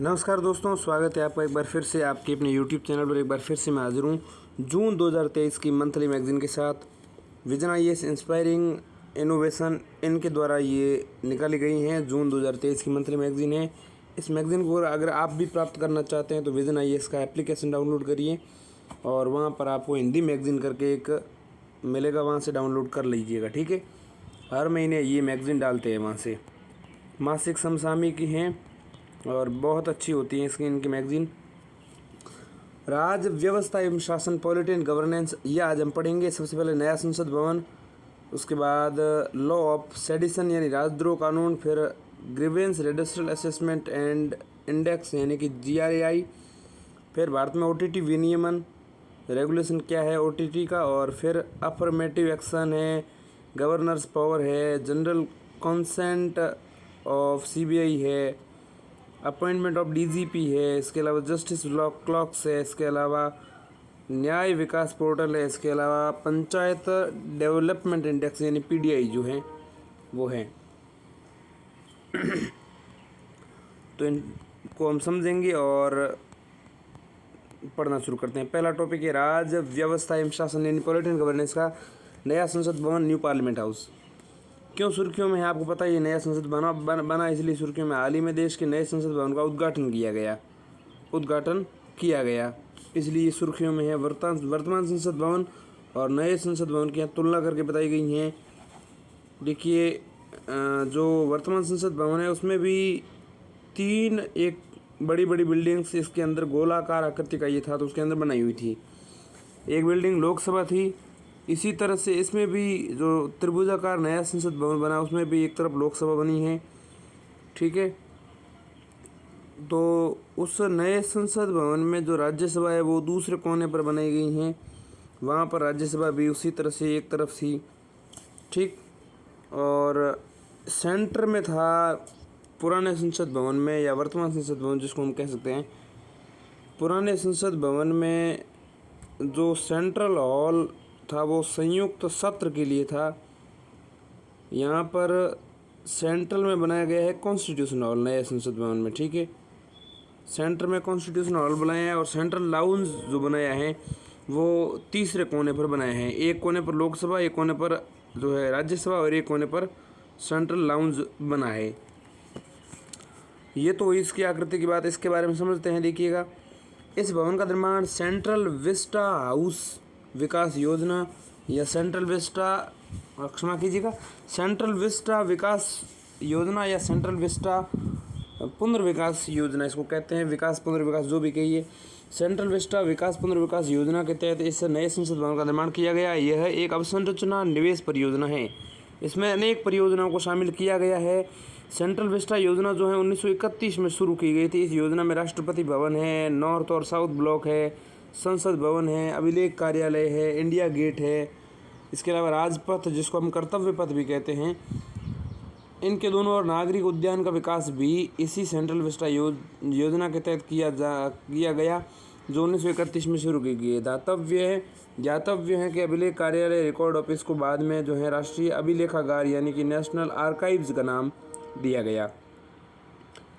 नमस्कार दोस्तों, स्वागत है आपका एक बार फिर से आपके अपने YouTube चैनल पर। एक बार फिर से मैं हाजिर हूँ जून 2023 की मंथली मैगज़ीन के साथ। विजन आईएएस इंस्पायरिंग इनोवेशन इनके द्वारा ये निकाली गई हैं। जून 2023 की मंथली मैगज़ीन है। इस मैगज़ीन को अगर आप भी प्राप्त करना चाहते हैं तो विजन आईएएस का एप्लीकेशन डाउनलोड करिए और वहाँ पर आपको हिंदी मैगज़ीन करके एक मिलेगा, वहाँ से डाउनलोड कर लीजिएगा, ठीक है। हर महीने ये मैगज़ीन डालते हैं वहाँ से। मासिक समसामयिक की हैं और बहुत अच्छी होती है इनकी मैगज़ीन। राज व्यवस्था एवं शासन, पॉलिटी एंड गवर्नेंस, ये आज हम पढ़ेंगे। सबसे पहले नया संसद भवन, उसके बाद लॉ ऑफ सेडिशन यानी राजद्रोह कानून, फिर ग्रीवेंस रेडस्ट्रल असेसमेंट एंड इंडेक्स यानी कि GRAI, फिर भारत में OTT विनियमन रेगुलेशन क्या है OTT का, और फिर अफर्मेटिव एक्शन है, गवर्नर्स पावर है, जनरल कंसेंट ऑफ CBI है, अपॉइंटमेंट ऑफ DGP है, इसके अलावा जस्टिस क्लॉक्स है, इसके अलावा न्याय विकास पोर्टल है, इसके अलावा पंचायत डेवलपमेंट इंडेक्स यानी PDI जो है वो है। तो इनको हम समझेंगे और पढ़ना शुरू करते हैं। पहला टॉपिक है राज व्यवस्था एवं शासन यानी पॉलिटी एंड गवर्नेंस का नया संसद भवन, न्यू पार्लियामेंट हाउस। क्यों सुर्खियों में है आपको पता है। ये नया संसद बना इसलिए सुर्खियों में। हाल ही में देश के नए संसद भवन का उद्घाटन किया गया इसलिए सुर्खियों में है। वर्तमान संसद भवन और नए संसद भवन की यहाँ तुलना करके बताई गई हैं। देखिए, जो वर्तमान संसद भवन है उसमें भी एक बड़ी बड़ी बिल्डिंग्स इसके अंदर गोलाकार आकृति का ये था, तो उसके अंदर बनाई हुई थी। एक बिल्डिंग लोकसभा थी। इसी तरह से इसमें भी जो त्रिभुजाकार नया संसद भवन बना उसमें भी एक तरफ लोकसभा बनी है, ठीक है। तो उस नए संसद भवन में जो राज्यसभा है वो दूसरे कोने पर बनाई गई हैं। वहाँ पर राज्यसभा भी उसी तरह से एक तरफ थी, ठीक। और सेंटर में था पुराने संसद भवन में या वर्तमान संसद भवन जिसको हम कह सकते हैं। पुराने संसद भवन में जो सेंट्रल हॉल था वो संयुक्त सत्र के लिए था। यहाँ पर सेंट्रल में बनाया गया है कॉन्स्टिट्यूशन हॉल नए संसद भवन में, ठीक है। सेंटर में कॉन्स्टिट्यूशन हॉल बनाया है और सेंट्रल लाउंज जो बनाया है वो तीसरे कोने पर बनाया है। एक कोने पर लोकसभा, एक कोने पर जो है राज्यसभा और एक कोने पर सेंट्रल लाउंज बना है। ये तो इसकी आकृति की बात, इसके बारे में समझते हैं। देखिएगा, इस भवन का निर्माण सेंट्रल विस्टा हाउस विकास योजना या सेंट्रल विस्टा विकास योजना या सेंट्रल विस्टा पुनर्विकास योजना इसको कहते हैं। विकास पुनर्विकास जो भी कहिए, सेंट्रल विस्टा विकास पुनर्विकास योजना के तहत इस नए संसद भवन का निर्माण किया गया। यह एक अवसंरचना निवेश परियोजना है। इसमें अनेक परियोजनाओं को शामिल किया गया है। सेंट्रल विस्टा योजना जो है 1931 में शुरू की गई थी। इस योजना में राष्ट्रपति भवन है, नॉर्थ और साउथ ब्लॉक है, संसद भवन है, अभिलेख कार्यालय है, इंडिया गेट है, इसके अलावा राजपथ जिसको हम कर्तव्य पथ भी कहते हैं, इनके दोनों और नागरिक उद्यान का विकास भी इसी सेंट्रल विस्टा योजना के तहत किया गया जो 1931 में शुरू की गई। ज्ञातव्य है कि अभिलेख कार्यालय रिकॉर्ड ऑफिस को बाद में जो है राष्ट्रीय अभिलेखागार यानी कि नेशनल आर्काइव्स का नाम दिया गया।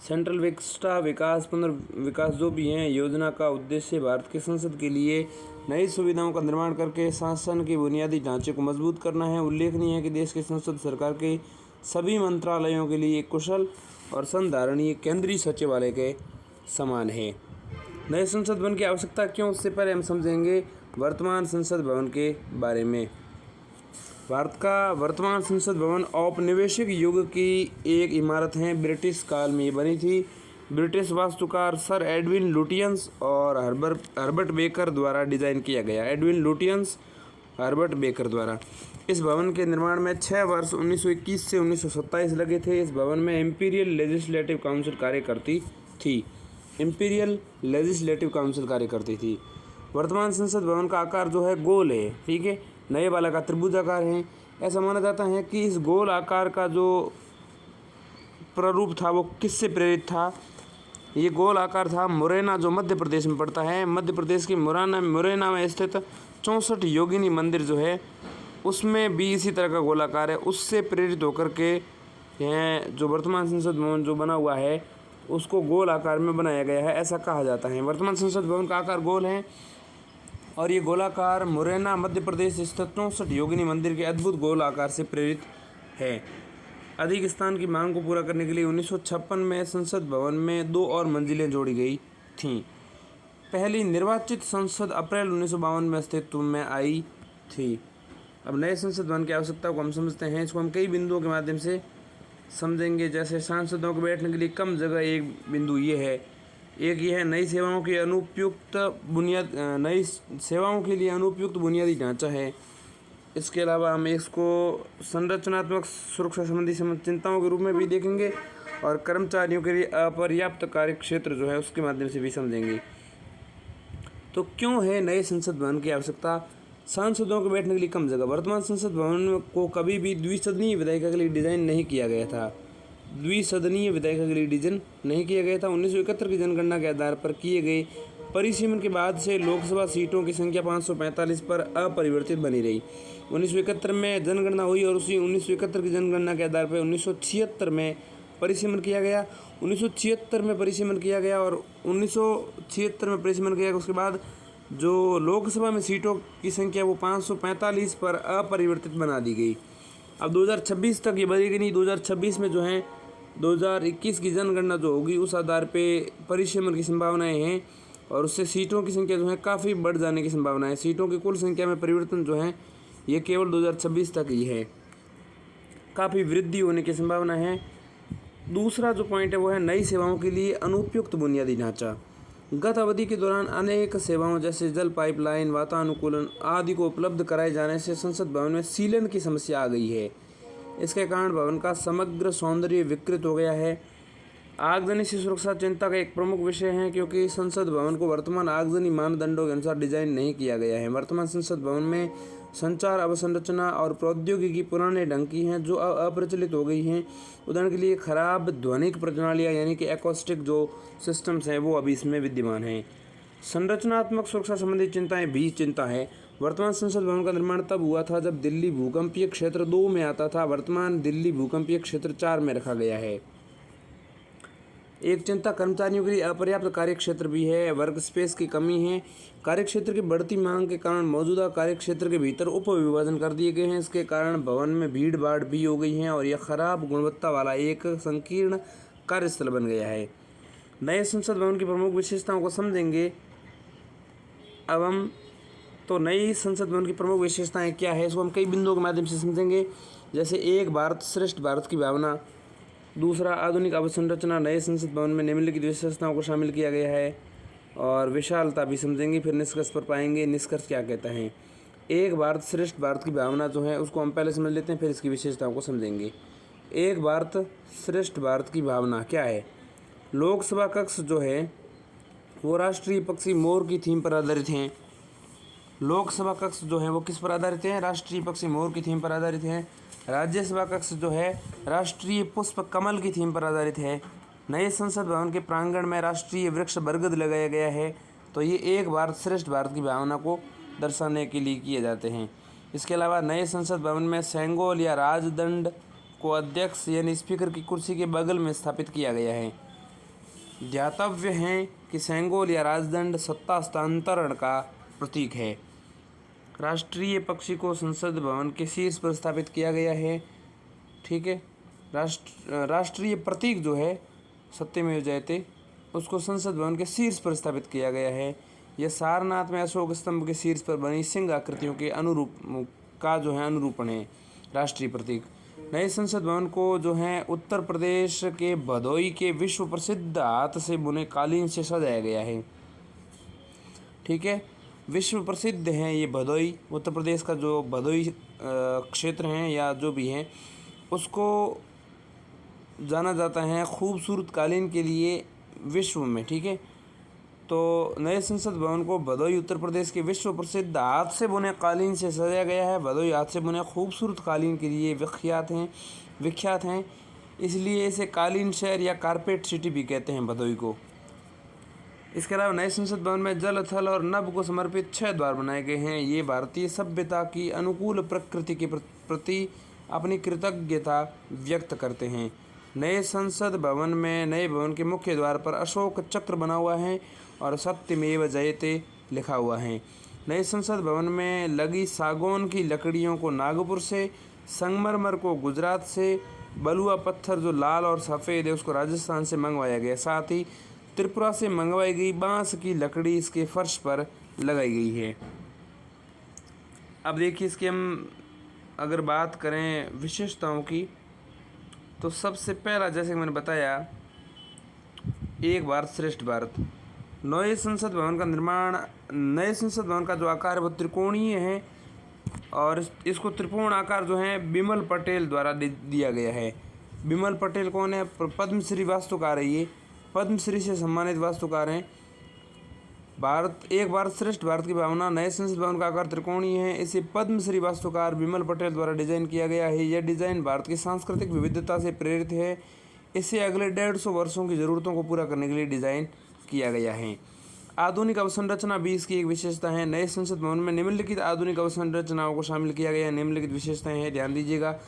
सेंट्रल विस्टा विकास पुनर्विकास जो भी हैं योजना का उद्देश्य भारत के संसद के लिए नई सुविधाओं का निर्माण करके शासन के बुनियादी ढांचे को मजबूत करना है। उल्लेखनीय है कि देश के संसद सरकार के सभी मंत्रालयों के लिए एक कुशल और संधारणीय केंद्रीय सचिवालय के समान है। नए संसद भवन की आवश्यकता क्यों, उससे पहले हम समझेंगे वर्तमान संसद भवन के बारे में। भारत का वर्तमान संसद भवन औपनिवेशिक युग की एक इमारत है। ब्रिटिश काल में ये बनी थी। ब्रिटिश वास्तुकार सर एडविन लुटियंस और हर्बर्ट बेकर द्वारा डिज़ाइन किया गया। हर्बर्ट बेकर द्वारा इस भवन के निर्माण में 6 वर्ष 1921 से 1927 लगे थे। इस भवन में इंपीरियल लेजिस्लेटिव काउंसिल कार्य करती थी। वर्तमान संसद भवन का आकार जो है गोल है, ठीक है। नए वाला का त्रिभुजाकार है। ऐसा माना जाता है कि इस गोल आकार का जो प्रारूप था वो किससे प्रेरित था। ये गोल आकार था मुरैना जो मध्य प्रदेश में पड़ता है। मध्य प्रदेश के मुरैना में स्थित 64 योगिनी मंदिर जो है उसमें भी इसी तरह का गोलाकार है। उससे प्रेरित होकर के यह जो वर्तमान संसद भवन जो बना हुआ है उसको गोल आकार में बनाया गया है, ऐसा कहा जाता है। वर्तमान संसद भवन का आकार गोल है और ये गोलाकार मुरैना मध्य प्रदेश स्थित 64 योगिनी मंदिर के अद्भुत गोल आकार से प्रेरित है। अधिक स्थान की मांग को पूरा करने के लिए 1956 में संसद भवन में 2 और मंजिलें जोड़ी गई थीं। पहली निर्वाचित संसद अप्रैल 1952 में अस्तित्व में आई थी। अब नए संसद भवन की आवश्यकता को हम समझते हैं। इसको हम कई बिंदुओं के माध्यम से समझेंगे। जैसे सांसदों को बैठने के लिए कम जगह, एक बिंदु ये है। एक ये है नई सेवाओं के सेवाओं के लिए अनुपयुक्त बुनियादी ढांचा है। इसके अलावा हम इसको संरचनात्मक सुरक्षा संबंधी चिंताओं के रूप में भी देखेंगे और कर्मचारियों के लिए अपर्याप्त कार्य क्षेत्र जो है उसके माध्यम से भी समझेंगे। तो क्यों है नए संसद भवन की आवश्यकता? सांसदों को बैठने के लिए कम जगह। वर्तमान संसद भवन को कभी भी द्विसदनीय विधायिका के लिए डिजाइन नहीं किया गया था। 1971 की जनगणना के आधार पर किए गए परिसीमन के बाद से लोकसभा सीटों की संख्या 545 पर अपरिवर्तित बनी रही। 1971 में जनगणना हुई और उसी 1971 की जनगणना के आधार पर 1976 में परिसीमन किया गया। 1976 में परिसीमन किया गया और 1976 में परिसीमन किया गया। उसके बाद जो लोकसभा में सीटों की संख्या वो 545 पर अपरिवर्तित बना दी गई। अब 2026 तक ये बढ़ेगी नहीं। 2026 में जो है 2021 की जनगणना जो होगी उस आधार पे परिसीमन की संभावनाएं हैं और उससे सीटों की संख्या जो है काफ़ी बढ़ जाने की संभावना है। सीटों की कुल संख्या में परिवर्तन जो है ये केवल 2026 तक ही है, काफ़ी वृद्धि होने की संभावना है। दूसरा जो पॉइंट है वो है नई सेवाओं के लिए अनुपयुक्त बुनियादी ढांचा। गत अवधि के दौरान अनेक सेवाओं जैसे जल पाइपलाइन, वातानुकूलन आदि को उपलब्ध कराए जाने से संसद भवन में सीलन की समस्या आ गई है। इसके कारण भवन का समग्र सौंदर्य विकृत हो गया है। आगजनी से सुरक्षा चिंता का एक प्रमुख विषय है क्योंकि संसद भवन को वर्तमान आगजनी मानदंडों के अनुसार डिजाइन नहीं किया गया है। वर्तमान संसद भवन में संचार अवसंरचना और प्रौद्योगिकी पुराने ढंग की हैं जो अप्रचलित हो गई हैं। उदाहरण के लिए खराब ध्वनिक प्रणालियाँ यानी कि एकॉस्टिक जो सिस्टम्स हैं वो अभी इसमें विद्यमान हैं। संरचनात्मक सुरक्षा संबंधी चिंताएं भी चिंता है। वर्तमान संसद भवन का निर्माण तब हुआ था जब दिल्ली भूकंपीय क्षेत्र 2 में आता था। वर्तमान दिल्ली भूकंपीय क्षेत्र 4 में रखा गया है। एक चिंता कर्मचारियों के लिए अपर्याप्त कार्यक्षेत्र भी है। वर्क स्पेस की कमी है। कार्यक्षेत्र की बढ़ती मांग के कारण मौजूदा कार्यक्षेत्र के भीतर उप विभाजन कर दिए गए हैं। इसके कारण भवन में भीड़ भाड़ भी हो गई है और यह खराब गुणवत्ता वाला एक संकीर्ण कार्यस्थल बन गया है। नए संसद भवन की प्रमुख विशेषताओं को समझेंगे। अब हम नई संसद भवन की प्रमुख विशेषताएं क्या है इसको हम कई बिंदुओं के माध्यम से समझेंगे। जैसे एक भारत श्रेष्ठ भारत की भावना। दूसरा, आधुनिक अवसंरचना। नए संसद भवन में निम्नलिखित विशेषताओं को शामिल किया गया है और विशालता भी समझेंगे। फिर निष्कर्ष पर पाएंगे निष्कर्ष क्या कहता है। एक भारत श्रेष्ठ भारत की भावना जो है उसको हम पहले समझ लेते हैं, फिर इसकी विशेषताओं को समझेंगे। एक भारत श्रेष्ठ भारत की भावना क्या है? लोकसभा कक्ष जो है वो राष्ट्रीय पक्षी मोर की थीम पर आधारित हैं। लोकसभा कक्ष जो है वो किस पर आधारित हैं? राष्ट्रीय पक्षी मोर की थीम पर आधारित हैं। राज्यसभा कक्ष जो है राष्ट्रीय पुष्प कमल की थीम पर आधारित है। नए संसद भवन के प्रांगण में राष्ट्रीय वृक्ष बरगद लगाया गया है। तो ये एक भारत श्रेष्ठ भारत की भावना को दर्शाने के लिए किए जाते हैं। इसके अलावा नए संसद भवन में सेंगोल या राजदंड को अध्यक्ष यानी स्पीकर की कुर्सी के बगल में स्थापित किया गया है। ध्यातव्य है कि सेंगोल या राजदंड सत्ता हस्तांतरण का प्रतीक है। राष्ट्रीय पक्षी को संसद भवन के शीर्ष पर स्थापित किया गया है। ठीक है, राष्ट्रीय प्रतीक जो है सत्यमेव जयते उसको संसद भवन के शीर्ष पर स्थापित किया गया है। यह सारनाथ में अशोक स्तंभ के शीर्ष पर बनी सिंह आकृतियों के अनुरूपण है राष्ट्रीय प्रतीक। नए संसद भवन को जो है उत्तर प्रदेश के भदोई के विश्व प्रसिद्ध हाथ से बुने कालीन से सजाया गया है। ठीक है, विश्व प्रसिद्ध है ये भदोई। उत्तर प्रदेश का जो भदोई क्षेत्र हैं या जो भी हैं उसको जाना जाता है खूबसूरत कालीन के लिए विश्व में। ठीक है, तो नए संसद भवन को भदोई उत्तर प्रदेश के विश्व प्रसिद्ध हाथ से बुने कालीन से सजाया गया है। भदोई हाथ से बुने खूबसूरत कालीन के लिए विख्यात हैं। इसलिए इसे कालीन शहर या कारपेट सिटी भी कहते हैं भदोई को। इसके अलावा नए संसद भवन में जल, थल और नभ को समर्पित 6 द्वार बनाए गए हैं। ये भारतीय सभ्यता की अनुकूल प्रकृति के प्रति अपनी कृतज्ञता व्यक्त करते हैं। नए संसद भवन में नए भवन के मुख्य द्वार पर अशोक चक्र बना हुआ है और सत्यमेव जयते लिखा हुआ है। नए संसद भवन में लगी सागौन की लकड़ियों को नागपुर से, संगमरमर को गुजरात से, बलुआ पत्थर जो लाल और सफ़ेद है उसको राजस्थान से मंगवाया गया। साथ ही त्रिपुरा से मंगवाई गई बांस की लकड़ी इसके फर्श पर लगाई गई है। अब देखिए इसकी हम अगर बात करें विशेषताओं की, तो सबसे पहला जैसे मैंने बताया, एक भारत श्रेष्ठ भारत। नए संसद भवन का जो आकार है वो त्रिकोणीय है और इसको त्रिकोण आकार जो है बिमल पटेल द्वारा दिया गया है। बिमल पटेल कौन है? पद्मश्री वास्तुकार है ये, पद्मश्री से सम्मानित वास्तुकार हैं। एक भारत श्रेष्ठ भारत की भावना, नए संसद भवन का आकार त्रिकोणीय है। इसे पद्मश्री वास्तुकार बिमल पटेल द्वारा डिजाइन किया गया है। यह डिजाइन भारत की सांस्कृतिक विविधता से प्रेरित है। इसे अगले 150 वर्षों की ज़रूरतों को पूरा करने के लिए डिज़ाइन किया गया है। आधुनिक अवसंरचना भी इसकी एक विशेषता है। नए संसद भवन में निम्नलिखित आधुनिक अवसंरचनाओं को शामिल किया गया है। निम्नलिखित विशेषताएं हैं, ध्यान दीजिएगा।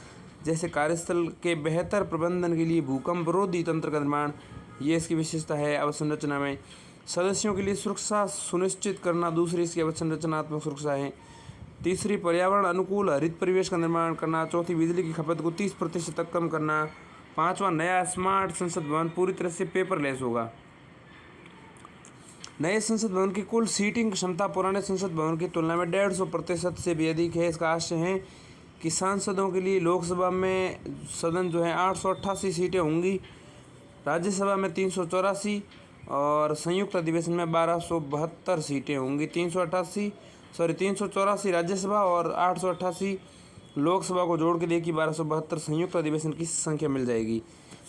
जैसे कार्यस्थल के बेहतर प्रबंधन के लिए भूकंप रोधी तंत्र का निर्माण, ये इसकी विशेषता है अवसंरचना में। सदस्यों के लिए सुरक्षा सुनिश्चित करना, दूसरी इसकी अवसंरचनात्मक सुरक्षा है। तीसरी, पर्यावरण अनुकूल हरित परिवेश का निर्माण करना। चौथी, बिजली की खपत को 30% तक कम करना। पाँचवा, नया स्मार्ट संसद भवन पूरी तरह से पेपरलेस होगा। नए संसद भवन की कुल सीटिंग क्षमता पुराने संसद भवन की तुलना में 150% से भी अधिक है। इसका आशय है कि सांसदों के लिए लोकसभा में सदन जो है 888 सीटें होंगी, राज्यसभा में 384 और संयुक्त अधिवेशन में 1272 सीटें होंगी। 384 राज्यसभा और 888 लोकसभा को जोड़ के देखिए 1272 संयुक्त अधिवेशन की संख्या मिल जाएगी।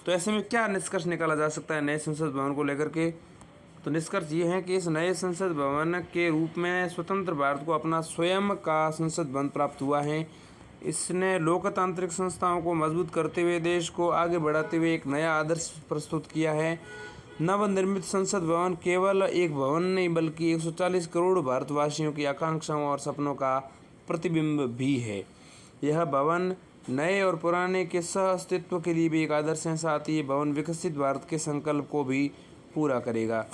तो ऐसे में क्या निष्कर्ष निकाला जा सकता है नए संसद भवन को लेकर के? तो निष्कर्ष ये है कि इस नए संसद भवन के रूप में स्वतंत्र भारत को अपना स्वयं का संसद भवन प्राप्त हुआ है। इसने लोकतांत्रिक संस्थाओं को मजबूत करते हुए देश को आगे बढ़ाते हुए एक नया आदर्श प्रस्तुत किया है। नवनिर्मित संसद भवन केवल एक भवन नहीं बल्कि 140 करोड़ भारतवासियों की आकांक्षाओं और सपनों का प्रतिबिंब भी है। यह भवन नए और पुराने के सह अस्तित्व के लिए भी एक आदर्श है। साथ ही ये भवन विकसित भारत के संकल्प को भी पूरा करेगा।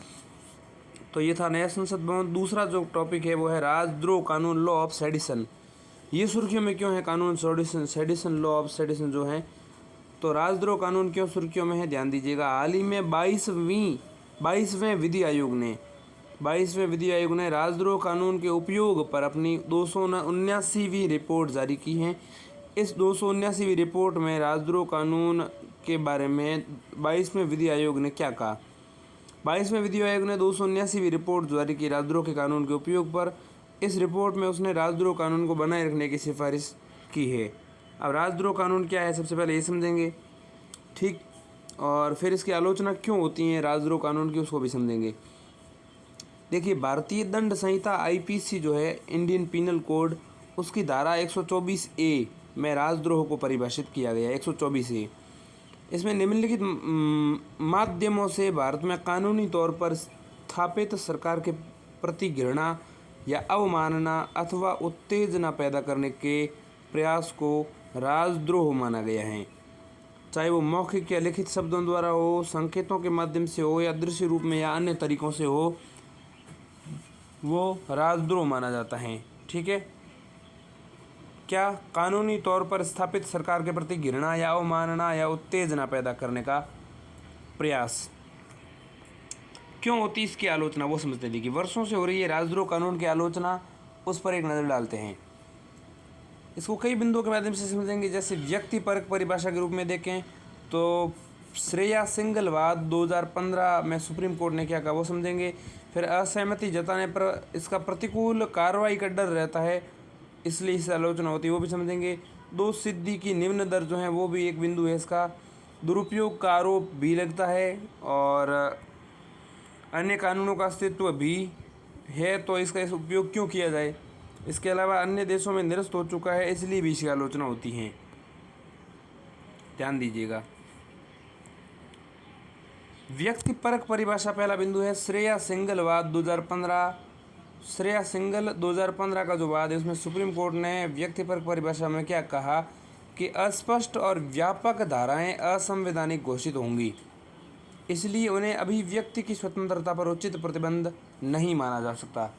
तो ये था नया संसद भवन। दूसरा जो टॉपिक है वो है राजद्रोह कानून, लॉ ऑफ सेडिशन। ये सुर्खियों में क्यों है कानून सेडिशन, लॉ ऑफ सेडिशन जो है? तो राजद्रोह कानून क्यों सुर्खियों में है, ध्यान दीजिएगा। हाल ही में 22वें विधि आयोग ने राजद्रोह कानून के उपयोग पर अपनी 279वीं रिपोर्ट जारी की है। इस 279वीं रिपोर्ट में राजद्रोह कानून के बारे में 22वें विधि आयोग ने क्या कहा? 22वें विधि आयोग ने 279वीं रिपोर्ट जारी की राजद्रोह के कानून के उपयोग पर। इस रिपोर्ट में उसने राजद्रोह कानून को बनाए रखने की सिफारिश की है। अब राजद्रोह कानून क्या है सबसे पहले ये समझेंगे, ठीक, और फिर इसकी आलोचना क्यों होती है राजद्रोह कानून की उसको भी समझेंगे। देखिए, भारतीय दंड संहिता IPC जो है, इंडियन पीनल कोड, उसकी धारा 124A में राजद्रोह को परिभाषित किया गया है। 124A इसमें निम्नलिखित माध्यमों से भारत में कानूनी तौर पर स्थापित सरकार के प्रति घृणा या अवमानना अथवा उत्तेजना पैदा करने के प्रयास को राजद्रोह माना गया है। चाहे वो मौखिक या लिखित शब्दों द्वारा हो, संकेतों के माध्यम से हो या दृश्य रूप में या अन्य तरीकों से हो, वो राजद्रोह माना जाता है। ठीक है, क्या? कानूनी तौर पर स्थापित सरकार के प्रति घृणा या अवमानना या उत्तेजना पैदा करने का प्रयास। क्यों होती इसकी आलोचना वो समझते देखिए, वर्षों से हो रही है राजद्रोह कानून की आलोचना, उस पर एक नज़र डालते हैं। इसको कई बिंदुओं के माध्यम से समझेंगे। जैसे व्यक्तिपरक परिभाषा के रूप में देखें तो श्रेया सिंगलवाद 2015 में सुप्रीम कोर्ट ने क्या कहा वो समझेंगे। फिर असहमति जताने पर इसका प्रतिकूल कार्रवाई का डर रहता है, इसलिए इससे आलोचना होती है, वो भी समझेंगे। दोष सिद्धि की निम्न दर जो है वो भी एक बिंदु है इसका। दुरुपयोग का आरोप भी लगता है और अन्य कानूनों का अस्तित्व भी है, तो इसका उपयोग क्यों किया जाए। इसके अलावा अन्य देशों में निरस्त हो चुका है, इसलिए भी इसकी आलोचना होती है। ध्यान दीजिएगा। व्यक्तिपरक परिभाषा पहला बिंदु है श्रेया सिंगलवाद 2015। श्रेया सिंगल 2015 का जो वाद है उसमें सुप्रीम कोर्ट ने व्यक्तिपरक परिभाषा में क्या कहा कि अस्पष्ट और व्यापक धाराएं असंवैधानिक घोषित होंगी, इसलिए उन्हें अभिव्यक्ति की स्वतंत्रता पर उचित प्रतिबंध नहीं माना जा सकता।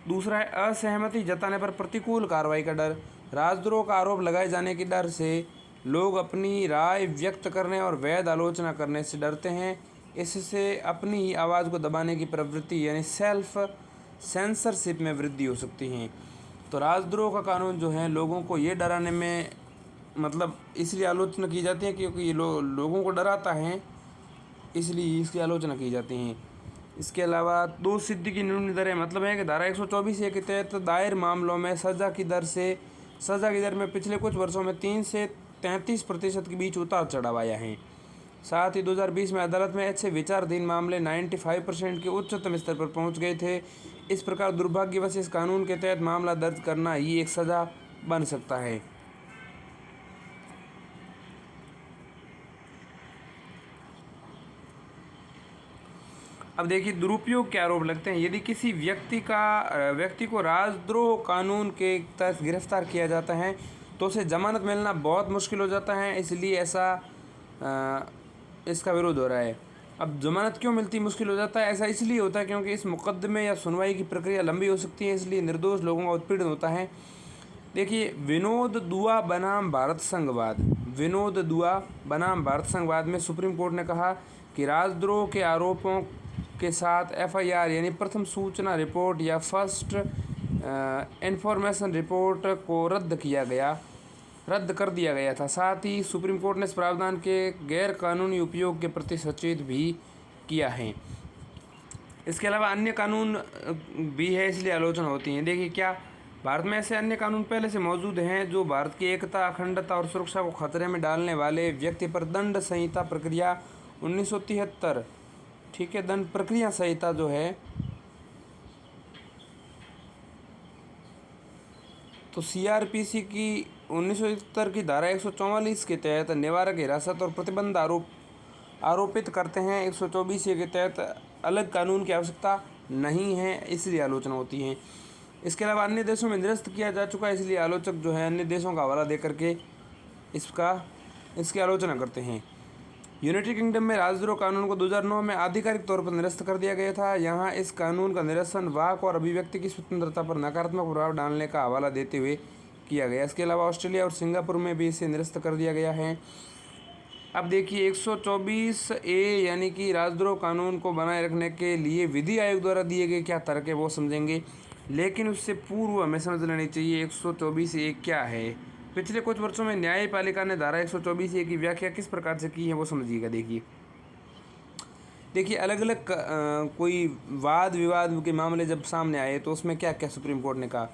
दूसरा है असहमति जताने पर प्रतिकूल कार्रवाई का डर। राजद्रोह का आरोप लगाए जाने के डर से लोग अपनी राय व्यक्त करने और वैध आलोचना करने से डरते हैं। इससे अपनी आवाज़ को दबाने की प्रवृत्ति यानी सेल्फ सेंसरशिप में वृद्धि हो सकती है। तो राजद्रोह का कानून जो है लोगों को ये डराने में मतलब इसलिए आलोचना की जाती है क्योंकि ये लोगों को डराता है, इसलिए इसकी आलोचना की जाती है। इसके अलावा दोष सिद्धि की न्यूनतम दरें मतलब है कि धारा 124A के तहत दायर मामलों में सज़ा की दर में पिछले कुछ वर्षों में 3 से 33% के बीच उतार चढ़ाव आया है। साथ ही 2020 में अदालत में ऐसे विचाराधीन मामले 95% के उच्चतम स्तर पर पहुंच गए थे। इस प्रकार दुर्भाग्यवश इस कानून के तहत मामला दर्ज करना ही एक सज़ा बन सकता है। अब देखिए दुरुपयोग के आरोप लगते हैं। यदि किसी व्यक्ति को राजद्रोह कानून के तहत गिरफ्तार किया जाता है तो उसे जमानत मिलना बहुत मुश्किल हो जाता है, इसलिए इसका विरोध हो रहा है। अब जमानत क्यों मिलती मुश्किल हो जाता है? ऐसा इसलिए होता है क्योंकि इस मुकदमे या सुनवाई की प्रक्रिया लंबी हो सकती है, इसलिए निर्दोष लोगों का उत्पीड़न होता है। देखिए विनोद दुआ बनाम भारत संघवाद में सुप्रीम कोर्ट ने कहा कि राजद्रोह के आरोपों के साथ FIR यानी प्रथम सूचना रिपोर्ट या फर्स्ट इन्फॉर्मेशन रिपोर्ट को रद्द कर दिया गया था। साथ ही सुप्रीम कोर्ट ने इस प्रावधान के गैर कानूनी उपयोग के प्रति सचेत भी किया है। इसके अलावा अन्य कानून भी है, इसलिए आलोचना होती है। देखिए क्या भारत में ऐसे अन्य कानून पहले से मौजूद हैं जो भारत की एकता, अखंडता और सुरक्षा को खतरे में डालने वाले व्यक्ति पर दंड संहिता प्रक्रिया 1973, ठीक है, दंड प्रक्रिया संहिता जो है तो CRPC की 1971 की धारा 144 के तहत निवारक हिरासत और प्रतिबंध आरोपित करते हैं। 124A के तहत अलग कानून की आवश्यकता नहीं है, इसलिए आलोचना होती है। इसके अलावा अन्य देशों में निरस्त किया जा चुका है, इसलिए आलोचक जो है अन्य देशों का हवाला दे करके इसकी आलोचना करते हैं। यूनाइटेड किंगडम में राजद्रोह कानून को 2009 में आधिकारिक तौर पर निरस्त कर दिया गया था। यहाँ इस कानून का निरसन वाक और अभिव्यक्ति की स्वतंत्रता पर नकारात्मक प्रभाव डालने का हवाला देते हुए किया गया। इसके अलावा ऑस्ट्रेलिया और सिंगापुर में भी इसे निरस्त कर दिया गया है। अब देखिए 124A यानी कि राजद्रोह कानून को बनाए रखने के लिए विधि आयोग द्वारा दिए गए क्या तर्क है वो समझेंगे, लेकिन उससे पूर्व हमें समझ लेनी चाहिए 124A क्या है। पिछले कुछ वर्षों में न्यायपालिका ने धारा 124A की व्याख्या किस प्रकार से की है वो समझिएगा। देखिए अलग अलग कोई वाद विवाद के मामले जब सामने आए तो उसमें क्या क्या सुप्रीम कोर्ट ने कहा।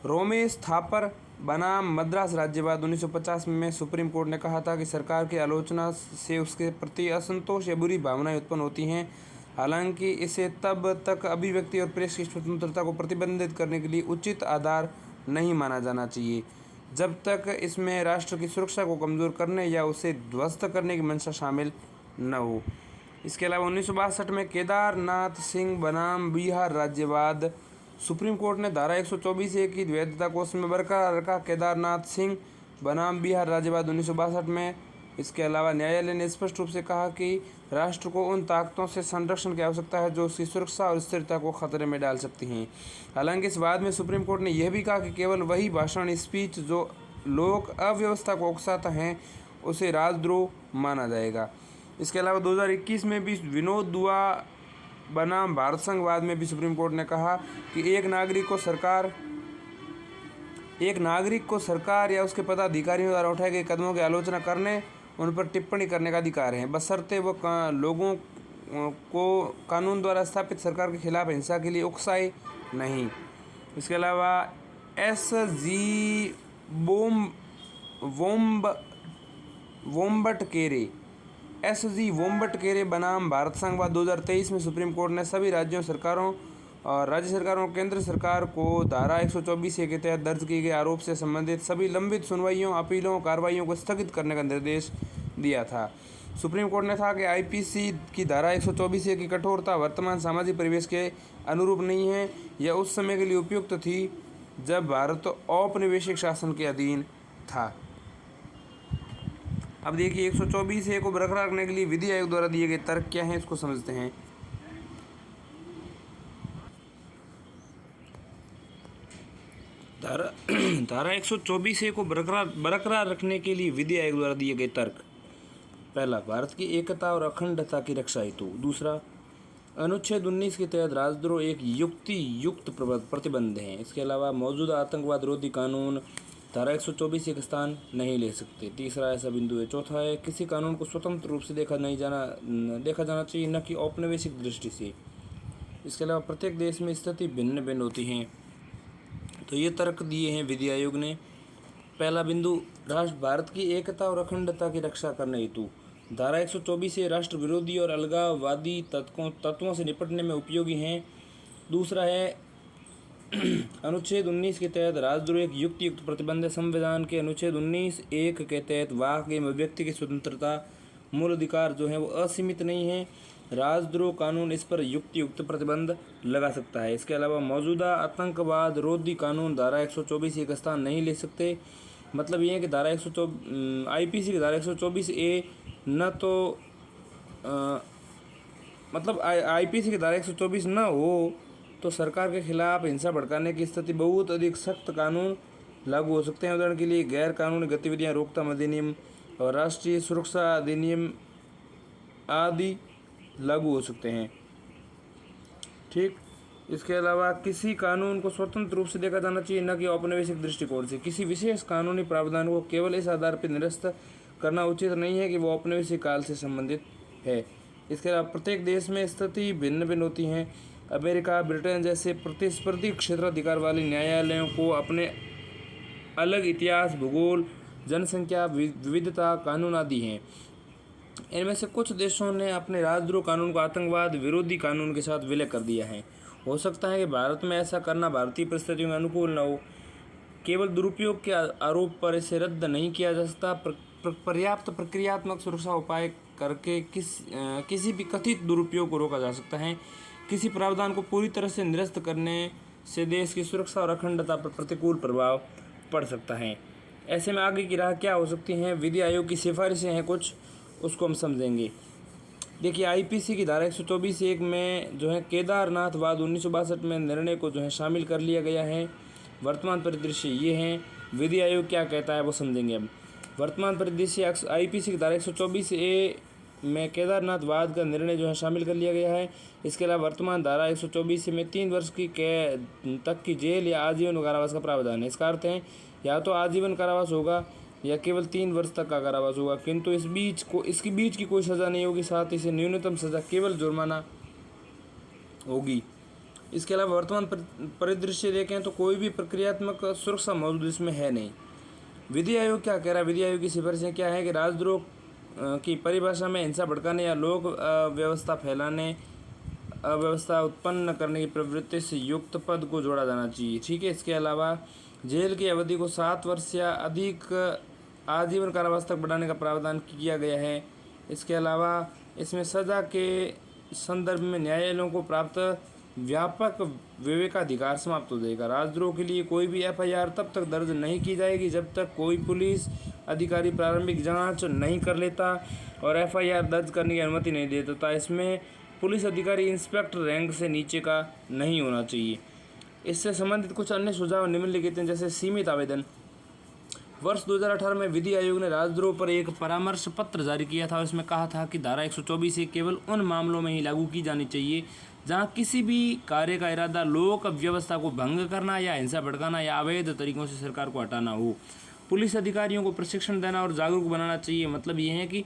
रोमेश थापर बनाम मद्रास राज्यवाद 1950 में सुप्रीम कोर्ट ने कहा था कि सरकार की आलोचना से उसके प्रति असंतोष या बुरी भावनाएं उत्पन्न होती हैं, हालांकि इसे तब तक अभिव्यक्ति और प्रेस की स्वतंत्रता को प्रतिबंधित करने के लिए उचित आधार नहीं माना जाना चाहिए जब तक इसमें राष्ट्र की सुरक्षा को कमज़ोर करने या उसे ध्वस्त करने की मंशा शामिल न हो। इसके अलावा 1962 में केदारनाथ सिंह बनाम बिहार राज्यवाद सुप्रीम कोर्ट ने धारा 124A की वैधता को उसमें बरकरार रखा। केदारनाथ सिंह बनाम बिहार राज्यवाद 1962 में। इसके अलावा न्यायालय ने स्पष्ट रूप से कहा कि राष्ट्र को उन ताकतों से संरक्षण की आवश्यकता है जो उसकी सुरक्षा और स्थिरता को खतरे में डाल सकती हैं। हालांकि इस वाद में सुप्रीम कोर्ट ने यह भी कहा कि केवल वही भाषण स्पीच जो लोक अव्यवस्था को उकसाता है उसे राजद्रोह माना जाएगा। इसके अलावा 2021 में भी विनोद दुआ बनाम भारत संघवाद में भी सुप्रीम कोर्ट ने कहा कि एक नागरिक को सरकार या उसके पदाधिकारियों द्वारा उठाए गए कदमों की आलोचना करने, उन पर टिप्पणी करने का अधिकार है, बशर्ते वो लोगों को कानून द्वारा स्थापित सरकार के खिलाफ हिंसा के लिए उकसाए नहीं। इसके अलावा SG वोम्बटकेरे बनाम भारत संघवाद 2023 में सुप्रीम कोर्ट ने सभी राज्य सरकारों और केंद्र सरकार को धारा 124A के तहत दर्ज किए गए आरोप से संबंधित सभी लंबित सुनवाइयों, अपीलों, कार्रवाइयों को स्थगित करने का निर्देश दिया था। सुप्रीम कोर्ट ने कहा कि IPC की धारा 124A की कठोरता वर्तमान सामाजिक परिवेश के अनुरूप नहीं है। यह उस समय के लिए उपयुक्त थी जब भारत औपनिवेशिक शासन के अधीन था। अब देखिए 124A को बरकरार रखने के लिए विधि आयोग द्वारा दिए गए तर्क क्या हैं, इसको समझते हैं। धारा धारा 124A को बरकरार रखने के लिए विधि आयोग द्वारा दिए गए तर्क। पहला, भारत की एकता और अखंडता की रक्षा हेतु। दूसरा, अनुच्छेद 19 के तहत राजद्रोह एक युक्त प्रतिबंध है। इसके अलावा मौजूदा आतंकवाद रोधी कानून धारा 124 एक स्थान नहीं ले सकते। तीसरा ऐसा बिंदु है। चौथा है, किसी कानून को स्वतंत्र रूप से देखा जाना चाहिए, न कि औपनिवेशिक दृष्टि से। इसके अलावा प्रत्येक देश में स्थिति भिन्न भिन्न होती हैं। तो ये तर्क दिए हैं विधि आयोग ने। पहला बिंदु, भारत की एकता और अखंडता की रक्षा करने हेतु धारा 124 से राष्ट्र विरोधी और अलगाववादी तत्वों से निपटने में उपयोगी हैं। दूसरा है अनुच्छेद 19 के तहत राजद्रोह एक युक्त प्रतिबंध है। संविधान के अनुच्छेद 19(1) के तहत वाक एवं अभिव्यक्ति की स्वतंत्रता, मूल अधिकार जो है वो असीमित नहीं है। राजद्रोह कानून इस पर युक्त प्रतिबंध लगा सकता है। इसके अलावा मौजूदा आतंकवाद रोधी कानून धारा 124 एक स्थान नहीं ले सकते। मतलब ये है कि धारा 124 IPC की धारा 124A न तो मतलब IPC की धारा 124 न हो तो सरकार के खिलाफ हिंसा भड़काने की स्थिति बहुत अधिक सख्त कानून लागू हो सकते हैं। उदाहरण के लिए गैर कानूनी गतिविधियां रोकथाम अधिनियम और राष्ट्रीय सुरक्षा अधिनियम आदि लागू हो सकते हैं। ठीक। इसके अलावा किसी कानून को स्वतंत्र रूप से देखा जाना चाहिए, न कि औपनिवेशिक दृष्टिकोण से। किसी विशेष कानूनी प्रावधान को केवल इस आधार पर निरस्त करना उचित नहीं है कि वो औपनिवेशिक काल से संबंधित है। इसके अलावा प्रत्येक देश में स्थिति भिन्न भिन्न होती हैं। अमेरिका, ब्रिटेन जैसे प्रतिस्पर्धी क्षेत्राधिकार वाले न्यायालयों को अपने अलग इतिहास, भूगोल, जनसंख्या, विविधता, कानून आदि हैं। इनमें से कुछ देशों ने अपने राजद्रोह कानून को आतंकवाद विरोधी कानून के साथ विलय कर दिया है। हो सकता है कि भारत में ऐसा करना भारतीय परिस्थितियों के अनुकूल न हो। केवल दुरुपयोग के आरोप पर इसे रद्द नहीं किया जा सकता। पर्याप्त प्रक्रियात्मक सुरक्षा उपाय करके किसी भी कथित दुरुपयोग को रोका जा सकता है। किसी प्रावधान को पूरी तरह से निरस्त करने से देश की सुरक्षा और अखंडता पर प्रतिकूल प्रभाव पड़ सकता है। ऐसे में आगे की राह क्या हो सकती हैं? विधि आयोग की सिफारिशें हैं कुछ, उसको हम समझेंगे। देखिए IPC की धारा 124(1) में जो है केदारनाथ वाद 1962 में निर्णय को जो है शामिल कर लिया गया है। वर्तमान परिदृश्य ये हैं। विधि आयोग क्या कहता है वो समझेंगे अब। वर्तमान परिदृश्य IPC की धारा 124(A) में केदारनाथ वाद का निर्णय जो है शामिल कर लिया गया है। इसके अलावा वर्तमान धारा 124 में 3 वर्ष की तक की जेल या आजीवन कारावास का प्रावधान है। इसका अर्थ है या तो आजीवन कारावास होगा या केवल 3 वर्ष तक का कारावास होगा, किंतु इसके बीच की कोई सज़ा नहीं होगी। साथ ही से न्यूनतम सज़ा केवल जुर्माना होगी। इसके अलावा वर्तमान परिदृश्य देखें तो कोई भी प्रक्रियात्मक सुरक्षा मौजूद इसमें है नहीं। विधि आयोग क्या कह रहा है? विधि आयोग की सिफारिशें क्या है कि राजद्रोह की परिभाषा में हिंसा भड़काने या लोक व्यवस्था फैलाने, अव्यवस्था उत्पन्न करने की प्रवृत्ति से युक्त पद को जोड़ा जाना चाहिए। ठीक है। इसके अलावा जेल की अवधि को 7 वर्ष या अधिक आजीवन कारावास तक बढ़ाने का प्रावधान किया गया है। इसके अलावा इसमें सज़ा के संदर्भ में न्यायालयों को प्राप्त व्यापक विवेकाधिकार समाप्त हो जाएगा। राजद्रोह के लिए कोई भी FIR तब तक दर्ज नहीं की जाएगी जब तक कोई पुलिस अधिकारी प्रारंभिक जांच नहीं कर लेता और FIR दर्ज करने की अनुमति नहीं दे देता। इसमें पुलिस अधिकारी इंस्पेक्टर रैंक से नीचे का नहीं होना चाहिए। इससे संबंधित कुछ अन्य सुझाव निम्नलिखित हैं, जैसे सीमित आवेदन। वर्ष 2018 में विधि आयोग ने राजद्रोह पर एक परामर्श पत्र जारी किया था और इसमें कहा था कि धारा 124 से केवल उन मामलों में ही लागू की जानी चाहिए जहां किसी भी कार्य का इरादा लोक व्यवस्था को भंग करना या हिंसा भड़काना या अवैध तरीकों से सरकार को हटाना हो। पुलिस अधिकारियों को प्रशिक्षण देना और जागरूक बनाना चाहिए। मतलब ये है कि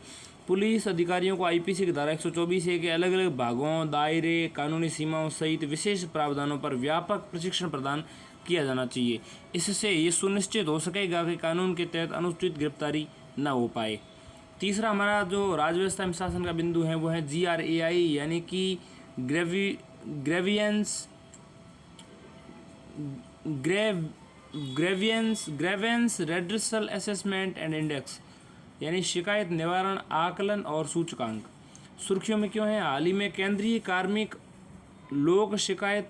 पुलिस अधिकारियों को IPC की धारा 124 के अलग अलग भागों, दायरे, कानूनी सीमाओं सहित विशेष प्रावधानों पर व्यापक प्रशिक्षण प्रदान किया जाना चाहिए। इससे ये सुनिश्चित हो सकेगा कि कानून के तहत अनुचित गिरफ्तारी न हो पाए। तीसरा हमारा जो राज्य व्यवस्था में शासन का बिंदु है वो है GRAI, यानी कि grievance redressal assessment and index, यानी शिकायत निवारण आकलन और सूचकांक। सुर्खियों में क्यों है? हाल ही में केंद्रीय कार्मिक, लोक शिकायत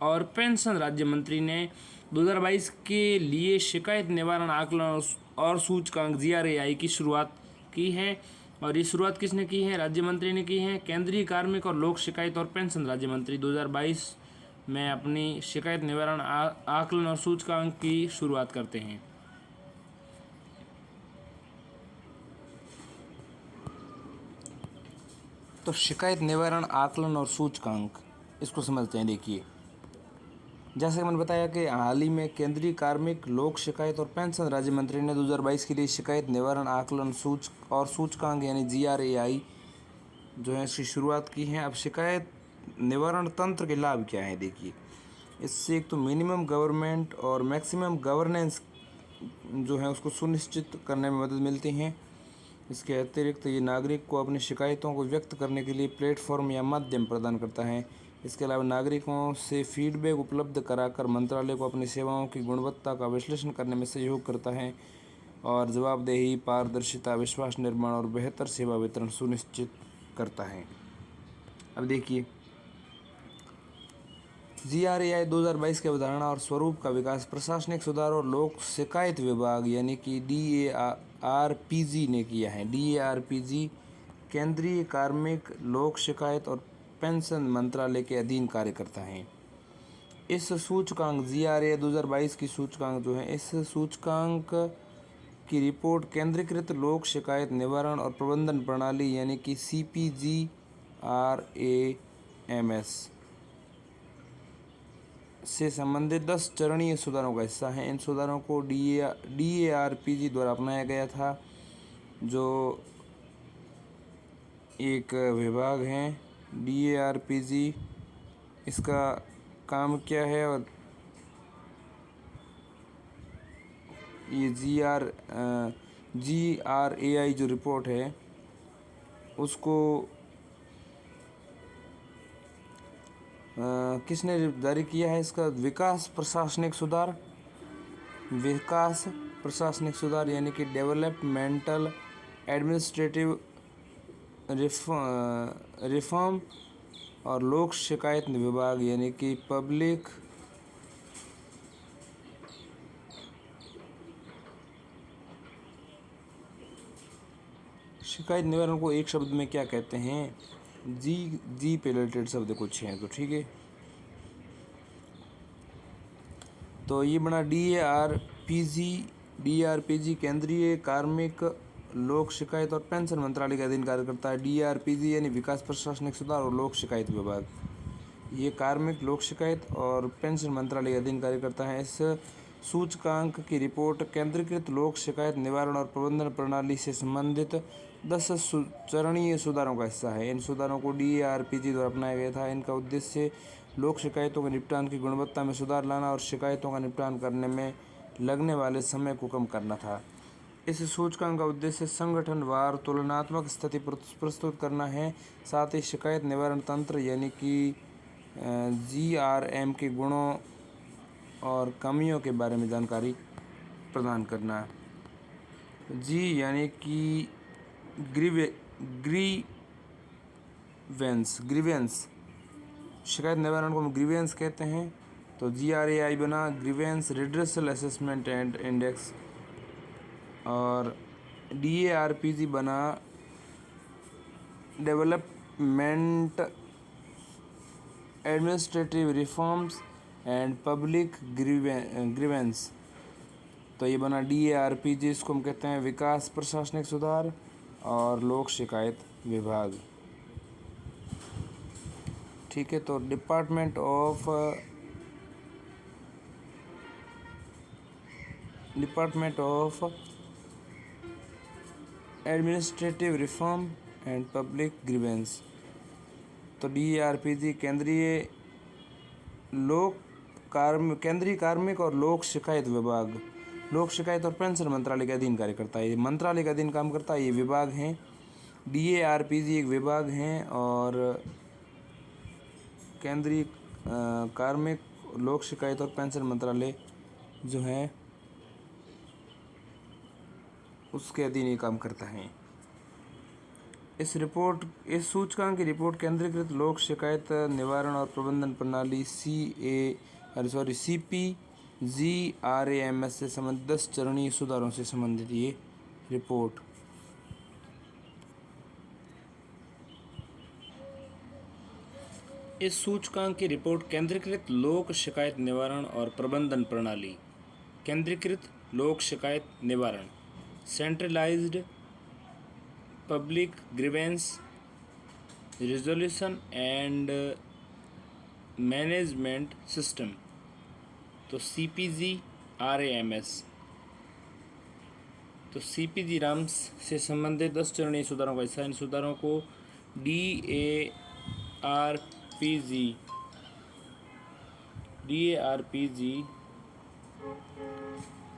और पेंशन राज्य मंत्री ने 2022 के लिए शिकायत निवारण आकलन और सूचकांक GRAI की शुरुआत की है। और ये शुरुआत किसने की है? राज्य मंत्री ने की है। केंद्रीय कार्मिक और लोक शिकायत और पेंशन राज्य मंत्री 2022 में अपनी शिकायत निवारण आकलन और सूचकांक की शुरुआत करते हैं। तो शिकायत निवारण आकलन और सूचकांक, इसको समझते हैं। देखिए, जैसे कि मैंने बताया कि हाल ही में केंद्रीय कार्मिक लोक शिकायत और पेंशन राज्य मंत्री ने 2022 के लिए शिकायत निवारण आकलन सूचकांक यानी GRAI जो है इसकी शुरुआत की है। अब शिकायत निवारण तंत्र के लाभ क्या है? देखिए, इससे एक तो मिनिमम गवर्नमेंट और मैक्सिमम गवर्नेंस जो है उसको सुनिश्चित करने में मदद मिलती है। इसके अतिरिक्त ये नागरिक को अपनी शिकायतों को व्यक्त करने के लिए प्लेटफॉर्म या माध्यम प्रदान करता है। इसके अलावा नागरिकों से फीडबैक उपलब्ध कराकर मंत्रालय को अपनी सेवाओं की गुणवत्ता का विश्लेषण करने में सहयोग करता है और जवाबदेही, पारदर्शिता, विश्वास निर्माण और बेहतर सेवा वितरण सुनिश्चित करता है। अब देखिए, GRAI 2022 की अवधारणा और स्वरूप का विकास प्रशासनिक सुधार और लोक शिकायत विभाग यानी कि DARPG ने किया है। DARPG केंद्रीय कार्मिक लोक शिकायत और पेंशन मंत्रालय के अधीन कार्य करता है। इस सूचकांक GRAI 2022 की सूचकांक जो है, इस सूचकांक की रिपोर्ट केंद्रीकृत लोक शिकायत निवारण और प्रबंधन प्रणाली यानी कि CPGRAMS से संबंधित 10 चरणीय सुधारों का हिस्सा है। इन सुधारों को DARPG द्वारा अपनाया गया था, जो एक विभाग है। DARPG इसका काम क्या है और ये GRAI जो रिपोर्ट है उसको किसने जारी किया है? इसका विकास प्रशासनिक सुधार यानी कि डेवलपमेंटल एडमिनिस्ट्रेटिव रिफॉर्म और लोक शिकायत विभाग यानी कि पब्लिक शिकायत निवारण को एक शब्द में क्या कहते हैं? जी पे रिलेटेड शब्द कुछ हैं तो ठीक है। तो ये बना DARPG केंद्रीय कार्मिक लोक शिकायत और पेंशन मंत्रालय के अधीन कार्य करता है। DARPG यानी विकास प्रशासनिक सुधार और लोक शिकायत विभाग, ये कार्मिक लोक शिकायत और पेंशन मंत्रालय के अधीन कार्य करता है। इस सूचकांक की रिपोर्ट केंद्रीकृत लोक शिकायत निवारण और प्रबंधन प्रणाली से संबंधित 10 चरणीय सुधारों का हिस्सा है। इन सुधारों को DARPG द्वारा अपनाया गया था। इनका उद्देश्य लोक शिकायतों के निपटान की गुणवत्ता में सुधार लाना और शिकायतों का निपटान करने में लगने वाले समय को कम करना था। इस सूचकांक का उद्देश्य संगठनवार तुलनात्मक स्थिति प्रस्तुत करना है, साथ ही शिकायत निवारण तंत्र यानी कि GRM के गुणों और कमियों के बारे में जानकारी प्रदान करना है। जी यानी कि ग्रीवेंस शिकायत निवारण को हम ग्रीवेंस कहते हैं। तो GRAI बना grievance redressal assessment and index और DARPG बना development administrative reforms and public grievance. तो ये बना DARPG, इसको हम कहते हैं विकास प्रशासनिक सुधार और लोक शिकायत विभाग। ठीक है, तो department of administrative reform and public grievance. तो DARPG केंद्रीय कार्मिक और लोक शिकायत विभाग लोक शिकायत और पेंशन मंत्रालय के अधीन कार्य करता है। ये मंत्रालय के अधीन काम करता है, ये विभाग हैं। DARPG एक विभाग हैं और केंद्रीय कार्मिक लोक शिकायत और पेंशन मंत्रालय जो है उसके अधीन ये काम करता है। इस सूचकांक की रिपोर्ट केंद्रीकृत लोक शिकायत निवारण और प्रबंधन प्रणाली CPGRAMS से संबंधित 10 चरणीय सुधारों से संबंधित ये रिपोर्ट इस सूचकांक की रिपोर्ट केंद्रीकृत लोक शिकायत निवारण और प्रबंधन प्रणाली, केंद्रीकृत लोक शिकायत निवारण, centralised public grievance resolution and management system, तो CPGRAMS, तो CPG राम्स से संबंधित 10 चरणीय सुधारों का हिस्सा। इन सुधारों को DARPG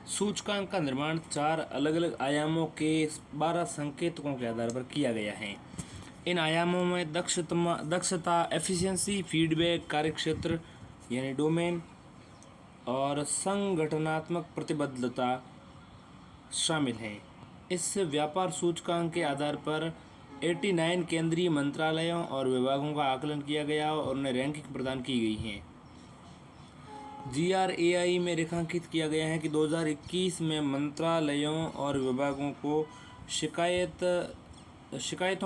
सूचकांक का निर्माण 4 अलग अलग आयामों के 12 संकेतकों के आधार पर किया गया है। इन आयामों में दक्षता, एफिशिएंसी, फीडबैक, कार्यक्षेत्र यानी डोमेन और संगठनात्मक प्रतिबद्धता शामिल हैं। इस व्यापार सूचकांक के आधार पर 89 केंद्रीय मंत्रालयों और विभागों का आकलन किया गया और उन्हें रैंकिंग प्रदान की गई है। GRAI में रेखांकित किया गया है कि 2021 में मंत्रालयों और विभागों को शिकायतों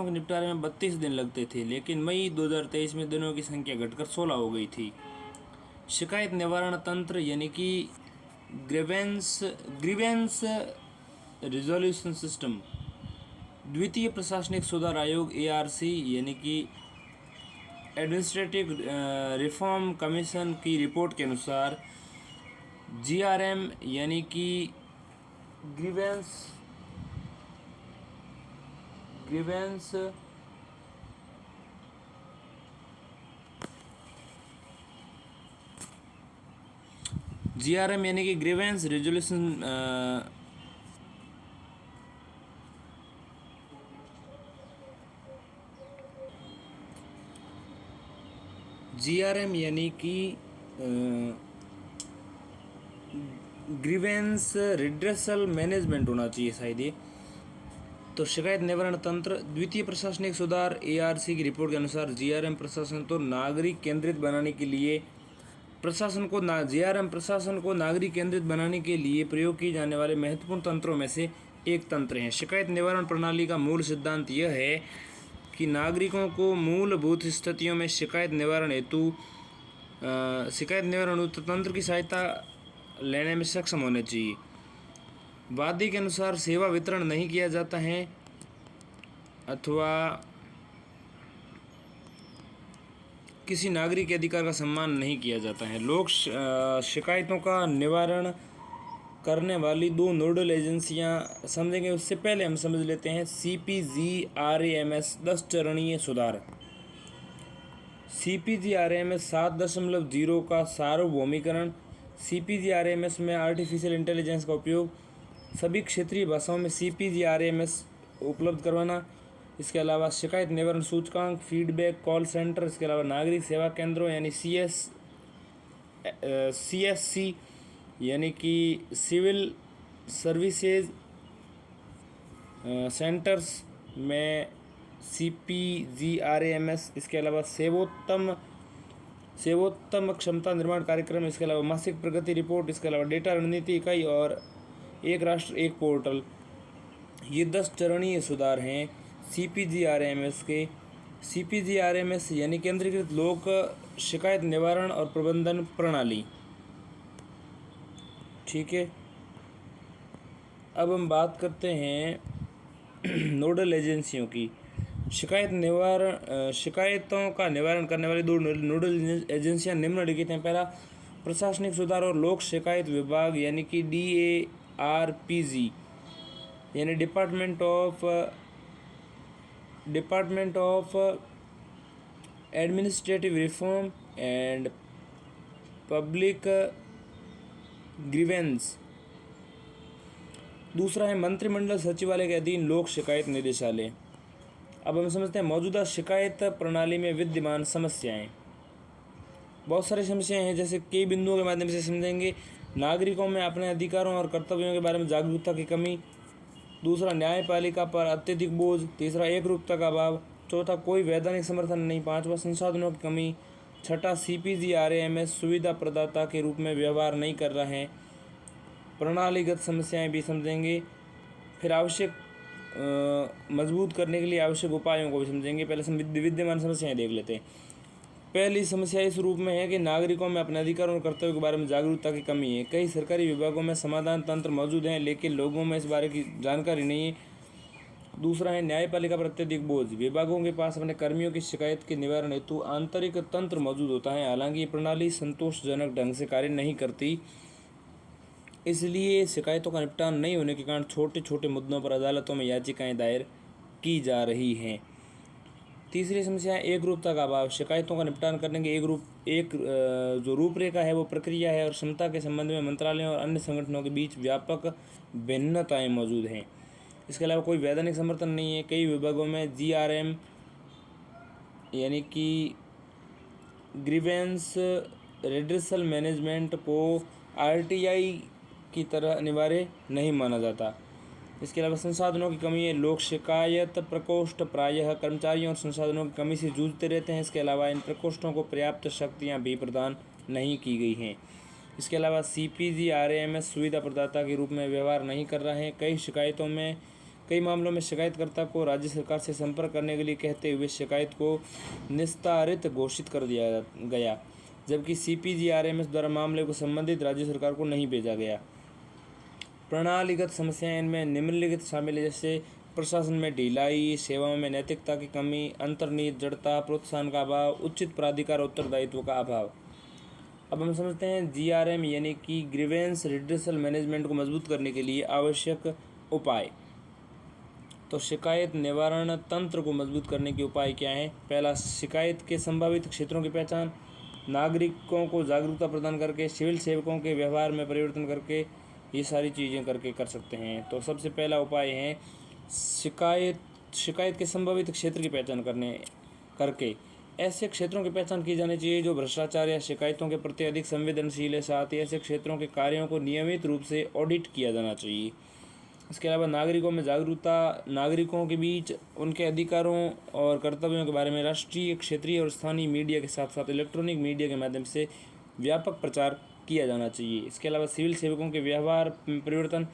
के निपटारे में 32 दिन लगते थे, लेकिन मई 2023 में दिनों की संख्या घटकर 16 हो गई थी। शिकायत निवारण तंत्र यानी कि ग्रीवेंस रिजोल्यूशन सिस्टम, द्वितीय प्रशासनिक सुधार आयोग ARC यानी कि एडमिनिस्ट्रेटिव रिफॉर्म कमीशन की रिपोर्ट के अनुसार GRM यानी कि ग्रीवेंस रिजोल्यूशन GRM यानी कि ग्रीवेंस रिड्रेसल मैनेजमेंट होना चाहिए शायद ये। तो शिकायत निवारण तंत्र, द्वितीय प्रशासनिक सुधार ARC की रिपोर्ट के अनुसार GRM प्रशासन को नागरिक केंद्रित बनाने के लिए प्रयोग किए जाने वाले महत्वपूर्ण तंत्रों में से एक तंत्र है। शिकायत निवारण प्रणाली का मूल सिद्धांत यह है कि नागरिकों को मूलभूत स्थितियों में शिकायत निवारण हेतु तंत्र की सहायता लेने में सक्षम होने चाहिए। वादी के अनुसार सेवा वितरण नहीं किया जाता है अथवा किसी नागरिक के अधिकार का सम्मान नहीं किया जाता है। लोक शिकायतों का निवारण करने वाली 2 नोडल एजेंसियां समझेंगे, उससे पहले हम समझ लेते हैं CPGRAMS 10 चरणीय सुधार। CPGRAMS 7.0 का सार्वभौमिकरण। CPGRAMS में आर्टिफिशियल इंटेलिजेंस का उपयोग, सभी क्षेत्रीय भाषाओं में CPGRAMS उपलब्ध करवाना। इसके अलावा शिकायत निवारण सूचकांक, फीडबैक, कॉल सेंटर, इसके अलावा नागरिक सेवा केंद्रों यानी CSC यानी कि सिविल सर्विसेज सेंटर्स में CPGRAMS। इसके अलावा सेवोत्तम क्षमता निर्माण कार्यक्रम, इसके अलावा मासिक प्रगति रिपोर्ट, इसके अलावा डेटा रणनीति इकाई और एक राष्ट्र एक पोर्टल। ये 10 चरणीय सुधार हैं CPGRAMS के। CPGRAMS यानी केंद्रीकृत लोक शिकायत निवारण और प्रबंधन प्रणाली। ठीक है, अब हम बात करते हैं नोडल एजेंसियों की। शिकायतों का निवारण करने वाली 2 नोडल एजेंसियां निम्नलिखित हैं। पहला, प्रशासनिक सुधार और लोक शिकायत विभाग यानी कि DARPG यानी department of administrative reform and public grievance. दूसरा है मंत्रिमंडल सचिवालय के अधीन लोक शिकायत निदेशालय। अब हम समझते हैं मौजूदा शिकायत प्रणाली में विद्यमान समस्याएं। बहुत सारी समस्याएं हैं, जैसे कई बिंदुओं के माध्यम से समझेंगे। नागरिकों में अपने अधिकारों और कर्तव्यों के बारे में जागरूकता की कमी। दूसरा, न्यायपालिका पर अत्यधिक बोझ। तीसरा, एकरूपता का अभाव। चौथा, कोई वैधानिक समर्थन नहीं। पांचवा, संसाधनों की कमी। छठा, CPGRAMS सुविधा प्रदाता के रूप में व्यवहार नहीं कर रहा है। प्रणालीगत समस्याएं भी समझेंगे। फिर आवश्यक मजबूत करने के लिए आवश्यक उपायों को भी समझेंगे। पहले विद्यमान समस्याएं देख लेते हैं। पहली समस्या इस रूप में है कि नागरिकों में अपने अधिकारों और कर्तव्यों के बारे में जागरूकता की कमी है। कई सरकारी विभागों में समाधान तंत्र मौजूद हैं, लेकिन लोगों में इस बारे की जानकारी नहीं है। दूसरा है न्यायपालिका पर अत्यधिक बोझ। विभागों के पास अपने कर्मियों की शिकायत के निवारण हेतु आंतरिक तंत्र मौजूद होता है, हालांकि ये प्रणाली संतोषजनक ढंग से कार्य नहीं करती। इसलिए शिकायतों का निपटान नहीं होने के कारण छोटे छोटे मुद्दों पर अदालतों में याचिकाएं दायर की जा रही हैं। तीसरी समस्या है एक रूपता का अभाव। शिकायतों का निपटान करने की जो रूपरेखा है वो प्रक्रिया है और क्षमता के संबंध में मंत्रालयों और अन्य संगठनों के बीच व्यापक भिन्नताएं मौजूद हैं। इसके अलावा कोई वैधानिक समर्थन नहीं है। कई विभागों में GRM यानी कि ग्रीवेंस रेड्रेसल मैनेजमेंट को RTI की तरह अनिवार्य नहीं माना जाता। इसके अलावा संसाधनों की कमी है। लोक शिकायत प्रकोष्ठ प्रायः कर्मचारियों और संसाधनों की कमी से जूझते रहते हैं। इसके अलावा इन प्रकोष्ठों को पर्याप्त शक्तियाँ भी प्रदान नहीं की गई हैं। इसके अलावा CPG RAMS सुविधा प्रदाता के रूप में व्यवहार नहीं कर रहे हैं। कई मामलों में शिकायतकर्ता को राज्य सरकार से संपर्क करने के लिए कहते हुए शिकायत को निस्तारित घोषित कर दिया गया, जबकि CPG RAMS द्वारा मामले को संबंधित राज्य सरकार को नहीं भेजा गया। प्रणालीगत समस्याएं इनमें निम्नलिखित शामिल है, जैसे प्रशासन में ढिलाई, सेवाओं में नैतिकता की कमी, अंतर्निहित जड़ता, प्रोत्साहन का अभाव, उचित प्राधिकार उत्तरदायित्व का अभाव। अब हम समझते हैं GRM यानी कि ग्रीवेंस रिड्रेसल मैनेजमेंट को मजबूत करने के लिए आवश्यक उपाय। तो शिकायत निवारण तंत्र को मजबूत करने के उपाय क्या हैं? पहला, शिकायत के संभावित क्षेत्रों की पहचान, नागरिकों को जागरूकता प्रदान करके, सिविल सेवकों के व्यवहार में परिवर्तन करके, ये सारी चीज़ें करके कर सकते हैं। तो सबसे पहला उपाय है शिकायत के संभावित क्षेत्र की पहचान करके ऐसे क्षेत्रों की पहचान की जानी चाहिए जो भ्रष्टाचार या शिकायतों के प्रति अधिक संवेदनशील है। साथ ही ऐसे क्षेत्रों के कार्यों को नियमित रूप से ऑडिट किया जाना चाहिए। इसके अलावा नागरिकों में जागरूकता, नागरिकों के बीच उनके अधिकारों और कर्तव्यों के बारे में राष्ट्रीय, क्षेत्रीय और स्थानीय मीडिया के साथ साथ इलेक्ट्रॉनिक मीडिया के माध्यम से व्यापक प्रचार किया जाना चाहिए। इसके अलावा सिविल सेवकों के व्यवहार परिवर्तन,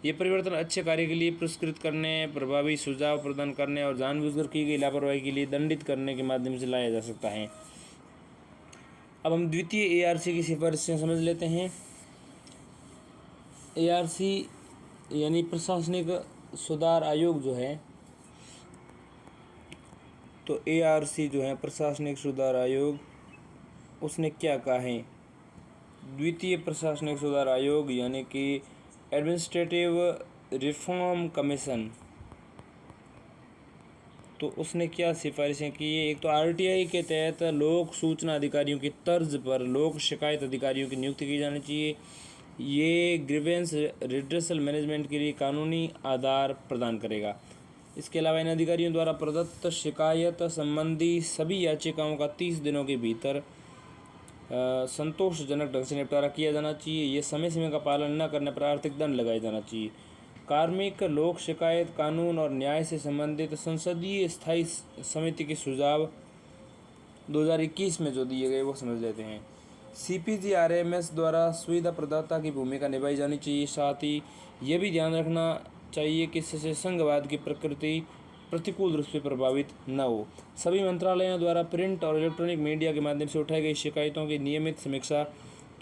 ये परिवर्तन अच्छे कार्य के लिए पुरस्कृत करने, प्रभावी सुझाव प्रदान करने और जानबूझकर की गई लापरवाही के लिए दंडित करने के माध्यम से लाया जा सकता है। अब हम द्वितीय ARC की सिफारिशें समझ लेते हैं। ARC यानी प्रशासनिक सुधार आयोग जो है, तो ARC जो है प्रशासनिक सुधार आयोग, उसने क्या कहा है? द्वितीय प्रशासनिक सुधार आयोग यानी कि एडमिनिस्ट्रेटिव रिफॉर्म कमीशन, तो उसने क्या सिफारिशें की है? एक तो RTI के तहत लोक सूचना अधिकारियों की तर्ज पर लोक शिकायत अधिकारियों की नियुक्ति की जानी चाहिए। ये ग्रीवेंस रिड्रेसल मैनेजमेंट के लिए कानूनी आधार प्रदान करेगा। इसके अलावा इन अधिकारियों द्वारा प्रदत्त शिकायत संबंधी सभी याचिकाओं का 30 दिनों के भीतर संतोषजनक ढंग से निपटारा किया जाना चाहिए। ये समय सीमा का पालन न करने पर आर्थिक दंड लगाया जाना चाहिए। कार्मिक लोक शिकायत कानून और न्याय से संबंधित संसदीय स्थायी समिति के सुझाव 2021 में जो दिए गए वो समझ लेते हैं। CPG RAMS द्वारा सुविधा प्रदाता की भूमिका निभाई जानी चाहिए। साथ ही ये भी ध्यान रखना चाहिए कि इससे संघवाद की प्रकृति प्रतिकूल रूप से प्रभावित न हो। सभी मंत्रालयों द्वारा प्रिंट और इलेक्ट्रॉनिक मीडिया के माध्यम से उठाई गई शिकायतों की नियमित समीक्षा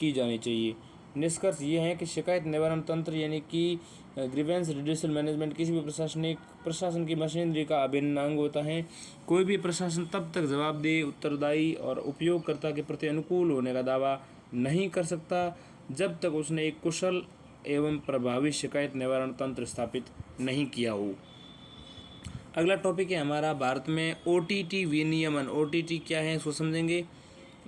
की जानी चाहिए। निष्कर्ष ये है कि शिकायत निवारण तंत्र यानी कि ग्रीवेंस रिड्रेसल मैनेजमेंट किसी भी प्रशासन की मशीनरी का अभिन्न अंग होता है। कोई भी प्रशासन तब तक जवाबदेह, उत्तरदायी और उपयोगकर्ता के प्रति अनुकूल होने का दावा नहीं कर सकता जब तक उसने एक कुशल एवं प्रभावी शिकायत निवारण तंत्र स्थापित नहीं किया हो। अगला टॉपिक है हमारा भारत में OTT विनियमन। OTT क्या है इसको समझेंगे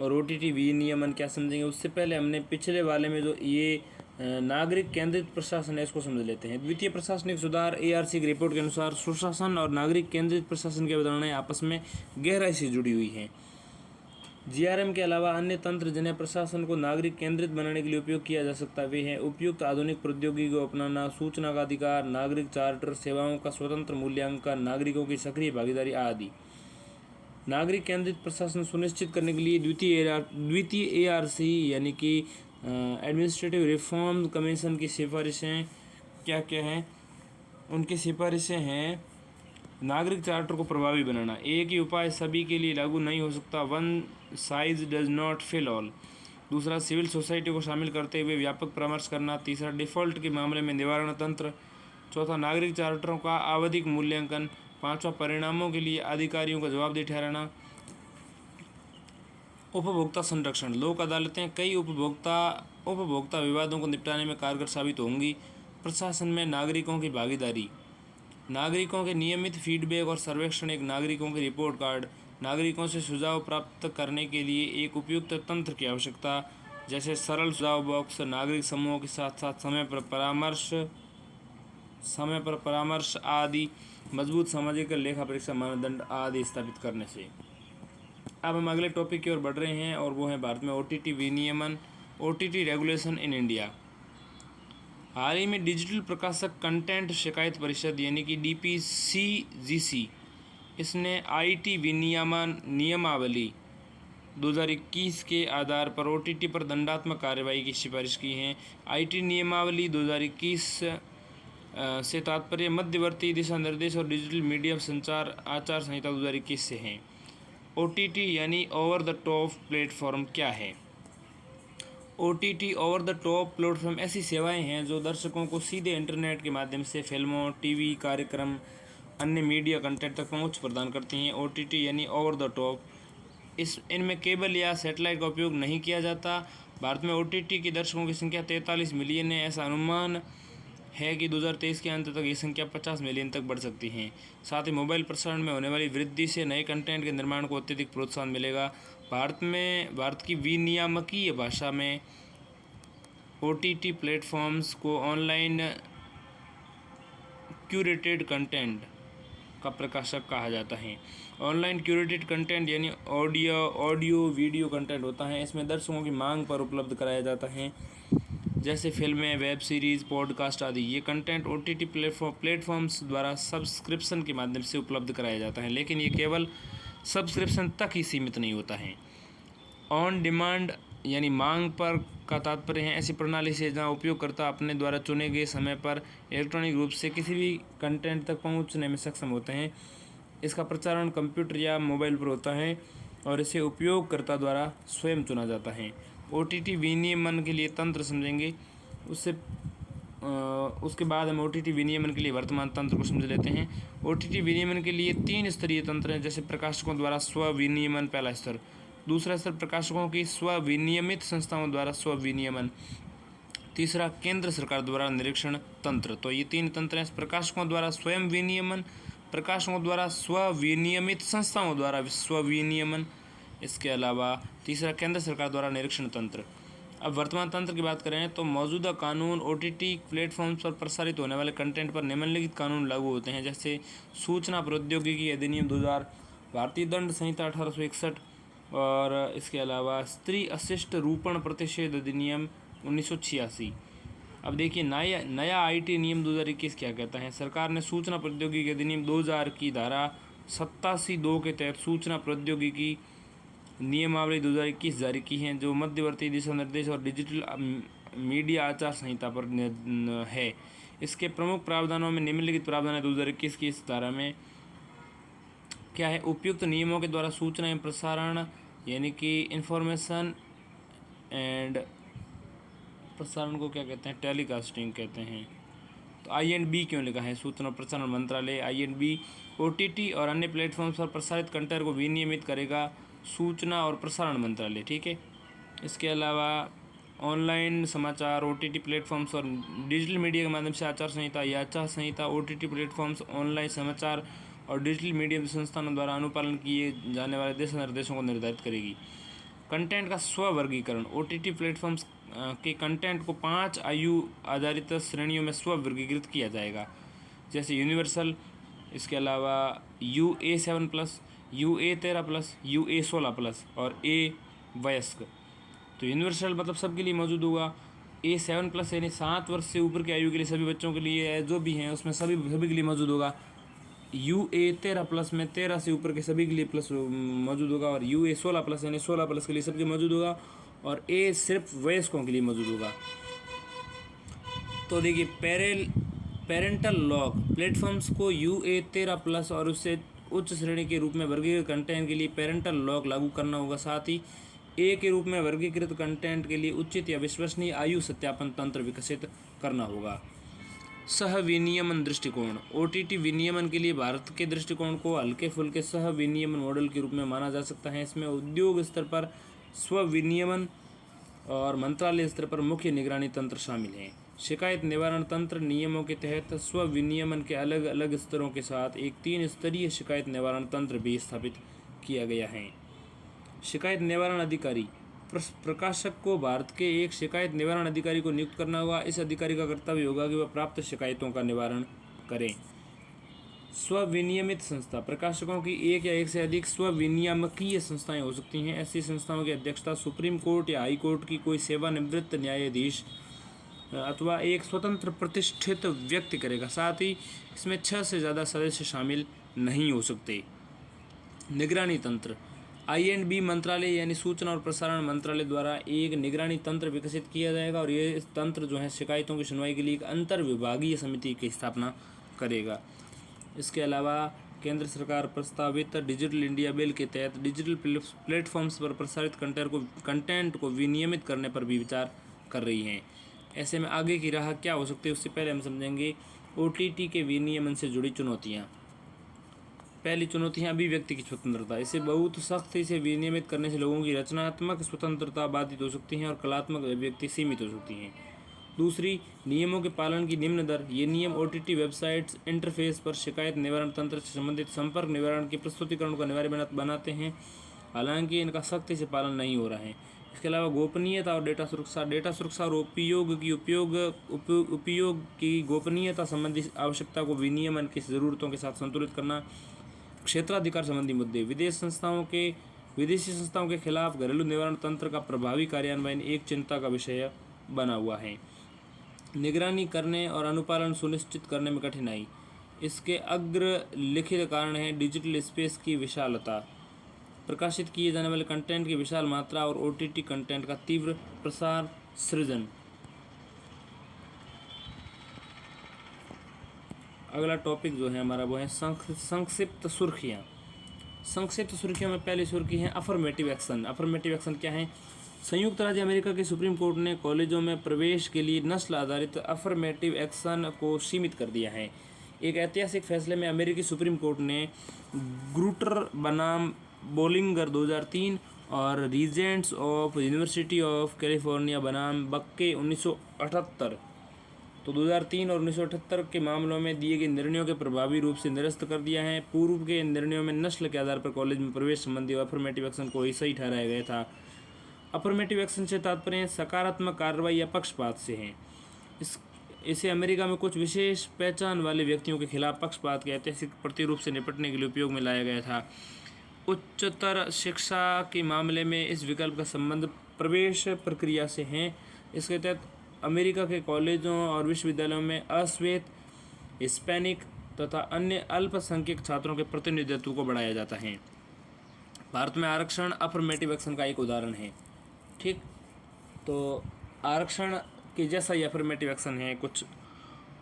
और OTT विनियमन क्या समझेंगे। उससे पहले हमने पिछले वाले में जो ये नागरिक केंद्रित प्रशासन है इसको समझ लेते हैं। द्वितीय प्रशासनिक सुधार ARC की रिपोर्ट के अनुसार सुशासन और नागरिक केंद्रित प्रशासन की अवधारणाएं आपस में गहराई से जुड़ी हुई हैं। GRM के अलावा अन्य तंत्र जिन्हें प्रशासन को नागरिक केंद्रित बनाने के लिए उपयोग किया जा सकता है वे हैं उपयुक्त आधुनिक प्रौद्योगिकी को अपनाना, सूचना का अधिकार, नागरिक चार्टर, सेवाओं का स्वतंत्र मूल्यांकन, नागरिकों की सक्रिय भागीदारी आदि। नागरिक केंद्रित प्रशासन सुनिश्चित करने के लिए द्वितीय ARC यानी कि एडमिनिस्ट्रेटिव रिफॉर्म कमीशन की सिफारिशें क्या क्या हैं? उनकी सिफारिशें हैं नागरिक चार्टर को प्रभावी बनाना, एक ही उपाय सभी के लिए लागू नहीं हो सकता, one size does not fit all. दूसरा, सिविल सोसाइटी को शामिल करते हुए व्यापक परामर्श करना। तीसरा, डिफ़ॉल्ट के मामले में निवारण तंत्र। चौथा, नागरिक चार्टरों का आवधिक मूल्यांकन। पांचवा, परिणामों के लिए अधिकारियों को जवाबदेह ठहराना। उपभोक्ता संरक्षण, लोक अदालतें कई उपभोक्ता विवादों को निपटाने में कारगर साबित होंगी। प्रशासन में नागरिकों की भागीदारी, नागरिकों के नियमित फीडबैक और सर्वेक्षण। एक नागरिकों की रिपोर्ट कार्ड, नागरिकों से सुझाव प्राप्त करने के लिए एक उपयुक्त तंत्र की आवश्यकता, जैसे सरल सुझाव बॉक्स। नागरिक समूहों के साथ साथ समय पर परामर्श आदि। मजबूत सामाजिक लेखा परीक्षा मानदंड आदि स्थापित करने से। अब हम अगले टॉपिक की ओर बढ़ रहे हैं और वो है भारत में OTT विनियमन, OTT रेगुलेशन इन इंडिया। हाल ही में डिजिटल प्रकाशक कंटेंट शिकायत परिषद यानी कि DPCGC, इसने IT विनियमन नियमावली 2021 के आधार पर OTT पर दंडात्मक कार्रवाई की सिफारिश की है। IT नियमावली 2021 से तात्पर्य मध्यवर्ती दिशा निर्देश और डिजिटल मीडिया संचार आचार संहिता 2021 से हैं। OTT यानी ओवर द टॉप प्लेटफॉर्म क्या है? OTT over the top platform ऐसी सेवाएं हैं जो दर्शकों को सीधे इंटरनेट के माध्यम से फिल्मों, टीवी कार्यक्रम, अन्य मीडिया कंटेंट तक पहुंच प्रदान करती हैं। OTT यानी ओवर द टॉप, इनमें केबल या सैटेलाइट का उपयोग नहीं किया जाता। भारत में OTT के दर्शकों की संख्या 43 मिलियन है। ऐसा अनुमान है कि 2023 के अंत तक ये संख्या 50 मिलियन तक बढ़ सकती है। साथ ही मोबाइल प्रसारण में होने वाली वृद्धि से नए कंटेंट के निर्माण को अत्यधिक प्रोत्साहन मिलेगा। भारत की विनियामकीय भाषा में OTT प्लेटफॉर्म्स को ऑनलाइन क्यूरेटेड कंटेंट का प्रकाशक कहा जाता है। ऑनलाइन क्यूरेटेड कंटेंट यानी ऑडियो वीडियो कंटेंट होता है। इसमें दर्शकों की मांग पर उपलब्ध कराया जाता है, जैसे फिल्में, वेब सीरीज़, पॉडकास्ट आदि। ये कंटेंट OTT प्लेटफॉर्म्स द्वारा सब्सक्रिप्शन के माध्यम से उपलब्ध कराया जाता है, लेकिन ये केवल सब्सक्रिप्शन तक ही सीमित नहीं होता है। ऑन डिमांड यानी मांग पर का तात्पर्य है ऐसी प्रणाली से जहां उपयोगकर्ता अपने द्वारा चुने गए समय पर इलेक्ट्रॉनिक रूप से किसी भी कंटेंट तक पहुंचने में सक्षम होते हैं। इसका प्रसारण कंप्यूटर या मोबाइल पर होता है और इसे उपयोगकर्ता द्वारा स्वयं चुना जाता है। OTT विनियमन के लिए तंत्र समझेंगे, उसके बाद हम OTT विनियमन के लिए वर्तमान तंत्र को समझ लेते हैं। OTT विनियमन के लिए 3 स्तरीय तंत्र हैं, जैसे प्रकाशकों द्वारा स्व विनियमन पहला स्तर, दूसरा स्तर प्रकाशकों की स्व विनियमित संस्थाओं द्वारा स्व विनियमन, तीसरा केंद्र सरकार द्वारा निरीक्षण तंत्र। तो ये 3 तंत्र हैं, प्रकाशकों द्वारा स्वयं विनियमन, प्रकाशकों द्वारा स्व विनियमित संस्थाओं द्वारा स्व विनियमन, इसके अलावा तीसरा केंद्र सरकार द्वारा निरीक्षण तंत्र। अब वर्तमान तंत्र की बात करें तो मौजूदा कानून OTT प्लेटफॉर्म्स पर प्रसारित होने वाले कंटेंट पर निम्नलिखित कानून लागू होते हैं, जैसे सूचना प्रौद्योगिकी अधिनियम 2000, भारतीय दंड संहिता 1861 और इसके अलावा स्त्री अशिष्ट रूपण प्रतिषेध अधिनियम 1986। अब देखिए नया IT नियम 2021 क्या कहता है। सरकार ने सूचना प्रौद्योगिकी अधिनियम 2000 की धारा 87(2) के तहत सूचना प्रौद्योगिकी नियमावली 2021 जारी की है, जो मध्यवर्ती दिशा निर्देश और डिजिटल मीडिया आचार संहिता पर है। इसके प्रमुख प्रावधानों में निम्नलिखित प्रावधान है 2021 की इस धारा में क्या है। उपयुक्त नियमों के द्वारा सूचना एवं प्रसारण यानी कि इंफॉर्मेशन एंड प्रसारण को क्या कहते हैं, टेलीकास्टिंग कहते हैं। तो INB क्यों लिखा है, सूचना प्रसारण मंत्रालय INB OTT और अन्य प्लेटफॉर्म्स पर प्रसारित कंटेंट को विनियमित करेगा, सूचना और प्रसारण मंत्रालय, ठीक है। इसके अलावा ऑनलाइन समाचार OTT प्लेटफॉर्म्स और डिजिटल मीडिया के माध्यम से आचार संहिता, यह आचार संहिता OTT प्लेटफॉर्म्स, ऑनलाइन समाचार और डिजिटल मीडिया संस्थानों द्वारा अनुपालन किए जाने वाले दिशा निर्देशों को निर्धारित करेगी। कंटेंट का स्व वर्गीकरण, OTT प्लेटफॉर्म्स के कंटेंट को 5 आयु आधारित श्रेणियों में स्व वर्गीकृत किया जाएगा, जैसे यूनिवर्सल, इसके अलावा UA7+, UA13+, UA16+ और A वयस्क। तो यूनिवर्सल मतलब सबके लिए मौजूद होगा। A7+ यानी 7 वर्ष से ऊपर की आयु के लिए सभी बच्चों के लिए जो भी हैं उसमें सभी के लिए मौजूद होगा। UA13+ में 13 से ऊपर के सभी के लिए प्लस मौजूद होगा और UA16+ यानी 16+ के लिए सबके मौजूद होगा और A सिर्फ वयस्कों के लिए मौजूद होगा। तो देखिए पेरेंटल लॉक प्लेटफॉर्म्स को UA13+ और उससे उच्च श्रेणी के रूप में वर्गीकृत कंटेंट के लिए पेरेंटल लॉक लागू करना होगा। साथ ही ए के रूप में वर्गीकृत कंटेंट के लिए उचित या विश्वसनीय आयु सत्यापन तंत्र विकसित करना होगा। सह विनियमन दृष्टिकोण OTT विनियमन के लिए भारत के दृष्टिकोण को हल्के फुल्के सह विनियमन मॉडल के रूप में माना जा सकता है। इसमें उद्योग स्तर पर स्व विनियमन और मंत्रालय स्तर पर मुख्य निगरानी तंत्र शामिल हैं। शिकायत निवारण तंत्र नियमों के तहत स्व विनियमन के अलग अलग स्तरों के साथ एक 3 स्तरीय शिकायत निवारण तंत्र भी स्थापित किया गया है। शिकायत निवारण अधिकारी प्रकाशक को भारत के एक शिकायत निवारण अधिकारी को नियुक्त करना होगा। इस अधिकारी का कर्तव्य होगा कि वह प्राप्त शिकायतों का निवारण करें। स्व विनियमित संस्था प्रकाशकों की एक या एक से अधिक स्व विनियामकीय संस्थाएं हो सकती हैं। ऐसी संस्थाओं की अध्यक्षता सुप्रीम कोर्ट या हाई कोर्ट की कोई सेवानिवृत्त न्यायाधीश अथवा एक स्वतंत्र प्रतिष्ठित व्यक्ति करेगा। साथ ही इसमें 6 से ज़्यादा सदस्य शामिल नहीं हो सकते। निगरानी तंत्र INB मंत्रालय यानी सूचना और प्रसारण मंत्रालय द्वारा एक निगरानी तंत्र विकसित किया जाएगा और ये तंत्र जो है शिकायतों की सुनवाई के लिए एक अंतर विभागीय समिति की स्थापना करेगा। इसके अलावा केंद्र सरकार प्रस्तावित डिजिटल इंडिया बिल के तहत डिजिटल प्लेटफॉर्म्स पर प्रसारित कंटेंट को विनियमित करने पर भी विचार कर रही है। ऐसे में आगे की राह क्या हो सकती है उससे पहले हम समझेंगे OTT के विनियमन से जुड़ी चुनौतियाँ। पहली चुनौती है अभिव्यक्ति की स्वतंत्रता। इसे बहुत सख्ती से विनियमित करने से लोगों की रचनात्मक स्वतंत्रता बाधित हो सकती है और कलात्मक अभिव्यक्ति सीमित हो सकती हैं। दूसरी, नियमों के पालन की निम्न दर। ये नियम OTT वेबसाइट्स इंटरफेस पर शिकायत निवारण तंत्र से संबंधित संपर्क निवारण के प्रस्तुतिकरण को अनिवार्य बनाते हैं, हालांकि इनका सख्ती से पालन नहीं हो रहा है। इसके अलावा गोपनीयता और डेटा सुरक्षा और उपयोग की गोपनीयता संबंधी आवश्यकता को विनियमन की ज़रूरतों के साथ संतुलित करना। क्षेत्राधिकार संबंधी मुद्दे विदेशी संस्थाओं के खिलाफ घरेलू निवारण तंत्र का प्रभावी कार्यान्वयन एक चिंता का विषय बना हुआ है। निगरानी करने और अनुपालन सुनिश्चित करने में कठिनाई। इसके अग्रलिखित कारण है डिजिटल स्पेस की विशालता, प्रकाशित किए जाने वाले कंटेंट की विशाल मात्रा और OTT कंटेंट का तीव्र प्रसार सृजन। अगला टॉपिक जो है हमारा वो है संक्षिप्त सुर्खियाँ। संक्षिप्त सुर्खियों में पहली सुर्खी है अफर्मेटिव एक्शन। अफर्मेटिव एक्शन क्या है? संयुक्त राज्य अमेरिका की सुप्रीम कोर्ट ने कॉलेजों में प्रवेश के लिए नस्ल आधारित अफर्मेटिव एक्शन को सीमित कर दिया है। एक ऐतिहासिक फैसले में अमेरिकी सुप्रीम कोर्ट ने ग्रूटर बनाम बोलिंगर 2003 और Regents of university of California बनाम बक्के 1978 तो 2003 और 1978 के मामलों में दिए गए निर्णयों के प्रभावी रूप से निरस्त कर दिया है। पूर्व के निर्णयों में नस्ल के आधार पर कॉलेज में प्रवेश संबंधी अफर्मेटिव एक्शन को ही सही ठहराया गया था। अफर्मेटिव एक्शन से तात्पर्य सकारात्मक कार्रवाई या पक्षपात से है। इसे अमेरिका में कुछ विशेष पहचान वाले व्यक्तियों के खिलाफ पक्षपात के ऐतिहासिक प्रतिरूप से निपटने के लिए उपयोग में लाया गया था। उच्चतर शिक्षा के मामले में इस विकल्प का संबंध प्रवेश प्रक्रिया से है। इसके तहत अमेरिका के कॉलेजों और विश्वविद्यालयों में अश्वेत, हिस्पैनिक तथा अन्य अल्पसंख्यक छात्रों के प्रतिनिधित्व को बढ़ाया जाता है। भारत में आरक्षण अफर्मेटिव एक्शन का एक उदाहरण है। ठीक, तो आरक्षण के जैसा ही अफर्मेटिव एक्शन है कुछ,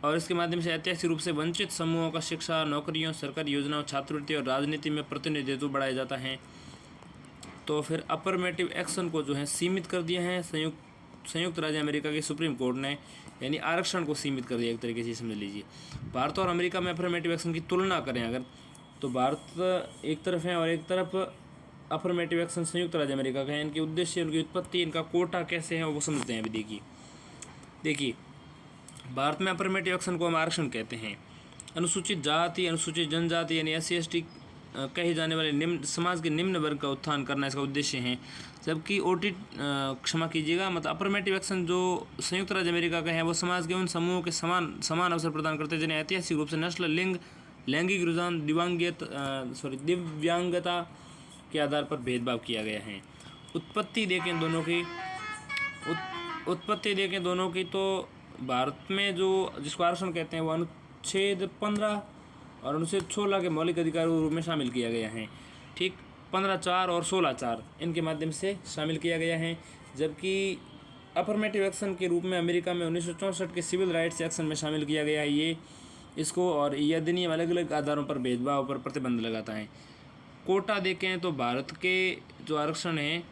और इसके माध्यम से ऐतिहासिक रूप से वंचित समूहों का शिक्षा, नौकरियों, सरकारी योजनाओं, छात्रवृत्ति और राजनीति में प्रतिनिधित्व बढ़ाया जाता है। तो फिर अफर्मेटिव एक्शन को जो है सीमित कर दिया है संयुक्त राज्य अमेरिका की सुप्रीम कोर्ट ने, यानी आरक्षण को सीमित कर दिया एक तरीके से समझ लीजिए। भारत और अमेरिका में अफर्मेटिव एक्शन की तुलना करें अगर, तो भारत एक तरफ है और एक तरफ अफर्मेटिव एक्शन संयुक्त राज्य अमेरिका का है। इनके उद्देश्य, उनकी उत्पत्ति, इनका कोटा कैसे है वो समझते हैं। अभी देखिए भारत में अफर्मेटिव एक्शन को हम आरक्षण कहते हैं। अनुसूचित जाति, अनुसूचित जनजाति यानी SC/ST कहे जाने वाले निम्न समाज के निम्न वर्ग का उत्थान करना इसका उद्देश्य है। जबकि क्षमा कीजिएगा, मतलब अफर्मेटिव एक्शन जो संयुक्त राज्य अमेरिका का है वो समाज के उन समूहों के समान अवसर प्रदान करते हैं जिन्हें ऐतिहासिक रूप से नस्ल, लिंग, लैंगिक रुझान, दिव्यांगता के आधार पर भेदभाव किया गया है। उत्पत्ति देखें दोनों की तो भारत में जो जिसको आरक्षण कहते हैं वो अनुच्छेद 15 और अनुच्छेद 16 के मौलिक अधिकारों के रूप में शामिल किया गया है। ठीक, 15(4) और 16(4) इनके माध्यम से शामिल किया गया है। जबकि अफर्मेटिव एक्शन के रूप में अमेरिका में 1964 के सिविल राइट्स एक्शन में शामिल किया गया है ये इसको। और यह अधिनियम अलग अलग आधारों पर भेदभाव पर प्रतिबंध लगाता है। कोटा देखें तो भारत के जो आरक्षण हैं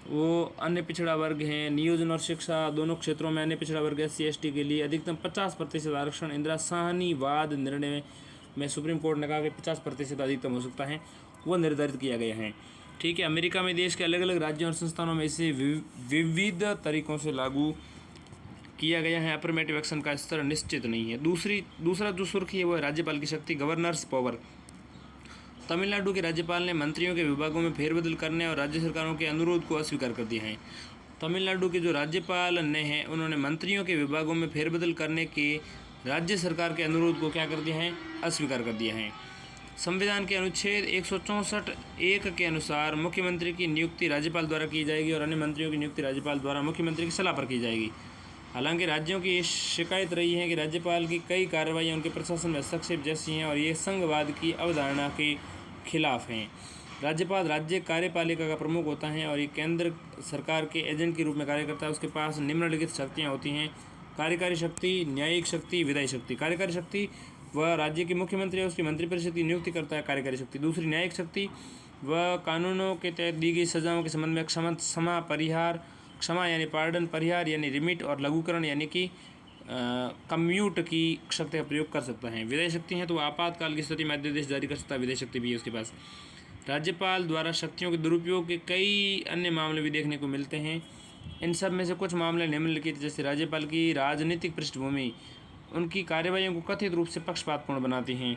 वो अन्य पिछड़ा वर्ग हैं, नियोजन और शिक्षा दोनों क्षेत्रों में अन्य पिछड़ा वर्ग SC/ST के लिए अधिकतम 50% आरक्षण इंदिरा साहनीवाद निर्णय में सुप्रीम कोर्ट ने कहा कि 50% अधिकतम हो सकता है, वो निर्धारित किया गया है। ठीक है, अमेरिका में देश के अलग अलग राज्यों और संस्थानों में इसे विविध तरीक़ों से लागू किया गया है। अफर्मेटिव एक्शन का स्तर निश्चित नहीं है। दूसरा जो सुर्खी है वो है राज्यपाल की शक्ति, गवर्नर्स पावर। तमिलनाडु के राज्यपाल ने मंत्रियों के विभागों में फेरबदल करने और राज्य सरकारों के अनुरोध को अस्वीकार कर दिया है। तमिलनाडु के जो राज्यपाल ने हैं उन्होंने मंत्रियों के विभागों में फेरबदल करने के राज्य सरकार के अनुरोध को क्या कर दिया है, अस्वीकार कर दिया है। संविधान के अनुच्छेद 164(1) के अनुसार मुख्यमंत्री की नियुक्ति राज्यपाल द्वारा की जाएगी और अन्य मंत्रियों की नियुक्ति राज्यपाल द्वारा मुख्यमंत्री की सलाह पर की जाएगी। हालांकि राज्यों की शिकायत रही है कि राज्यपाल की कई कार्रवाइयाँ उनके प्रशासन में हस्तक्षेप जैसी हैं और ये संघवाद की अवधारणा के खिलाफ हैं। राज्यपाल राज्य कार्यपालिका का प्रमुख होता है और ये केंद्र सरकार के एजेंट के रूप में कार्य करता है। उसके पास निम्नलिखित शक्तियाँ होती हैं: कार्यकारी शक्ति, न्यायिक शक्ति, विधायी शक्ति। कार्यकारी क्षमता वह राज्य के मुख्यमंत्री और उसकी मंत्रिपरिषद की नियुक्ति करता है, कार्यकारी शक्ति। दूसरी न्यायिक शक्ति वह कानूनों के तहत दी गई सजाओं के संबंध में क्षमा यानी पार्डन, परिहार यानी रिमिट और लघुकरण यानी कि कम्यूट की शक्ति का प्रयोग कर सकता है। विधायी शक्ति है तो वह आपातकाल की स्थिति में अध्यादेश जारी कर सकता है, विधायी शक्ति भी है उसके पास। राज्यपाल द्वारा शक्तियों के दुरुपयोग के कई अन्य मामले भी देखने को मिलते हैं। इन सब में से कुछ मामले निम्नलिखित जैसे राज्यपाल की राजनीतिक पृष्ठभूमि उनकी कार्यवाहियों को कथित रूप से पक्षपातपूर्ण बनाती हैं।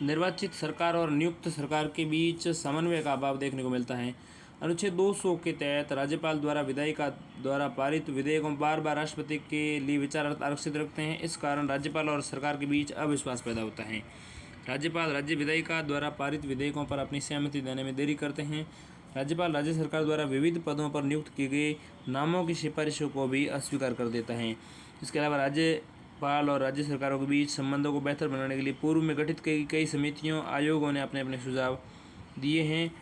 निर्वाचित सरकार और नियुक्त सरकार के बीच समन्वय का अभाव देखने को मिलता है। अनुच्छेद 200 के तहत राज्यपाल द्वारा विधायिका द्वारा पारित विधेयकों बार बार राष्ट्रपति के लिए विचारार्थ आरक्षित रखते हैं। इस कारण राज्यपाल और सरकार के बीच अविश्वास पैदा होता है। राज्यपाल राज्य विधायिका द्वारा पारित विधेयकों पर अपनी सहमति देने में देरी करते हैं। राज्यपाल राज्य सरकार द्वारा विविध पदों पर नियुक्त किए गए नामों की सिफारिशों को भी अस्वीकार कर देता है। इसके अलावा राज्यपाल और राज्य सरकारों के बीच संबंधों को बेहतर बनाने के लिए पूर्व में गठित कई समितियों आयोगों ने अपने सुझाव दिए हैं।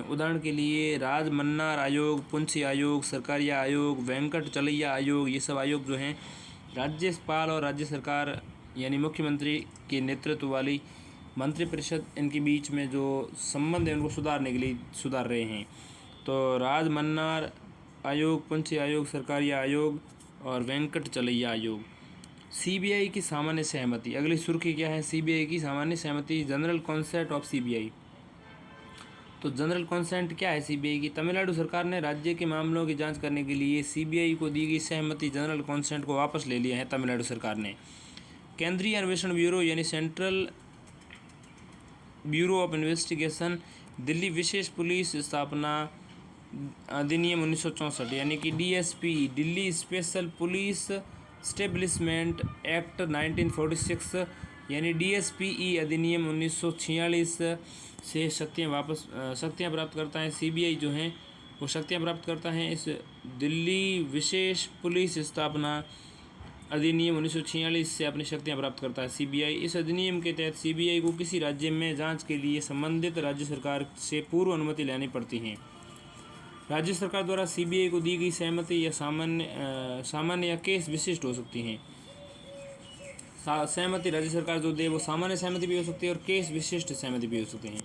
उदाहरण के लिए राजमन्नार आयोग, पुंछी आयोग, सरकारिया आयोग, वेंकट चलैया आयोग, ये सब आयोग जो हैं राज्यपाल और राज्य सरकार यानी मुख्यमंत्री के नेतृत्व वाली मंत्रिपरिषद इनके बीच में जो संबंध है उनको सुधारने के लिए सुधार रहे हैं। तो राजमन्नार आयोग, पुंछी आयोग, सरकारिया आयोग और वेंकट चलैया आयोग। CBI की सामान्य सहमति, अगली सुर्खी क्या है? CBI की सामान्य सहमति, जनरल कॉन्सेंट ऑफ CBI। तो जनरल कॉन्सेंट क्या है CBI की? तमिलनाडु सरकार ने राज्य के मामलों की जांच करने के लिए CBI को दी गई सहमति जनरल कॉन्सेंट को वापस ले लिया है तमिलनाडु सरकार ने। केंद्रीय अन्वेषण ब्यूरो यानी central bureau of investigation, Delhi विशेष पुलिस स्थापना अधिनियम 1964 यानी कि DSP, Delhi special police establishment act 1946 यानी DSPE अधिनियम 1946 से शक्तियाँ प्राप्त करता है। CBI जो हैं वो शक्तियाँ प्राप्त करता है इस दिल्ली विशेष पुलिस स्थापना अधिनियम 1946 से अपनी शक्तियाँ प्राप्त करता है CBI। इस अधिनियम के तहत CBI को किसी राज्य में जांच के लिए संबंधित राज्य सरकार से पूर्व अनुमति लेनी पड़ती है। राज्य सरकार द्वारा CBI को दी गई सहमति या सामान्य या केस विशिष्ट हो सकती हैं। सहमति राज्य सरकार जो दे वो सामान्य सहमति भी हो सकती है और केस विशिष्ट सहमति भी हो सकती हैं।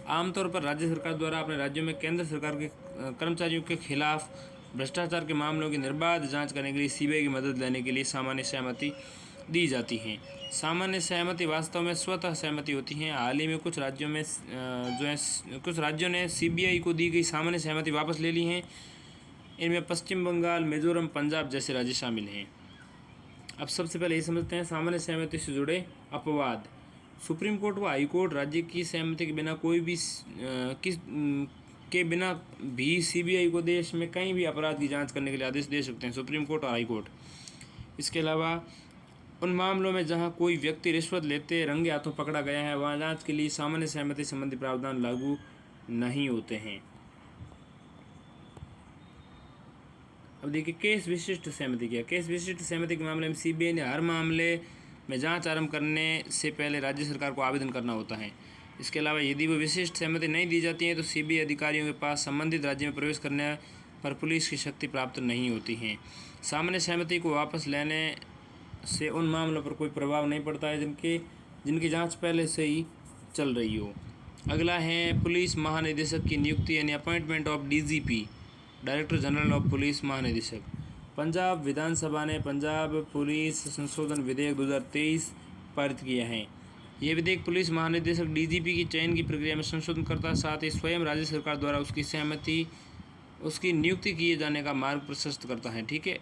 आमतौर पर राज्य सरकार द्वारा अपने राज्यों में केंद्र सरकार के कर्मचारियों के खिलाफ भ्रष्टाचार के मामलों की निर्बाध जांच करने के लिए CBI की मदद लेने के लिए सामान्य सहमति दी जाती है। सामान्य सहमति वास्तव में स्वतः सहमति होती हैं। हाल ही में कुछ राज्यों ने CBI को दी गई सामान्य सहमति वापस ले ली हैं। इनमें पश्चिम बंगाल, मिजोरम, पंजाब जैसे राज्य शामिल हैं। अब सबसे पहले ये समझते हैं सामान्य सहमति से जुड़े अपवाद। सुप्रीम कोर्ट व हाई कोर्ट राज्य की सहमति के बिना भी CBI को देश में कहीं भी अपराध की जांच करने के लिए आदेश दे सकते हैं, सुप्रीम कोर्ट और हाई कोर्ट। इसके अलावा उन मामलों में जहां कोई व्यक्ति रिश्वत लेते रंगे हाथों पकड़ा गया है वहां जांच के लिए सामान्य सहमति संबंधी प्रावधान लागू नहीं होते हैं। अब देखिए केस विशिष्ट सहमति क्या। केस विशिष्ट सहमति के मामले में CBI ने हर मामले में जांच आरंभ करने से पहले राज्य सरकार को आवेदन करना होता है। इसके अलावा यदि वो विशिष्ट सहमति नहीं दी जाती है तो सीबीआई अधिकारियों के पास संबंधित राज्य में प्रवेश करने पर पुलिस की शक्ति प्राप्त नहीं होती है। सामान्य सहमति को वापस लेने से उन मामलों पर कोई प्रभाव नहीं पड़ता है जिनकी जांच पहले से ही चल रही हो। अगला है पुलिस महानिदेशक की नियुक्ति यानी appointment of DGP, director general of police महानिदेशक। पंजाब विधानसभा ने पंजाब पुलिस संशोधन विधेयक 2023 पारित किया है। यह विधेयक पुलिस महानिदेशक डीजीपी की चयन की प्रक्रिया में संशोधन करता, साथ ही स्वयं राज्य सरकार द्वारा उसकी नियुक्ति किए जाने का मार्ग प्रशस्त करता है। ठीक है,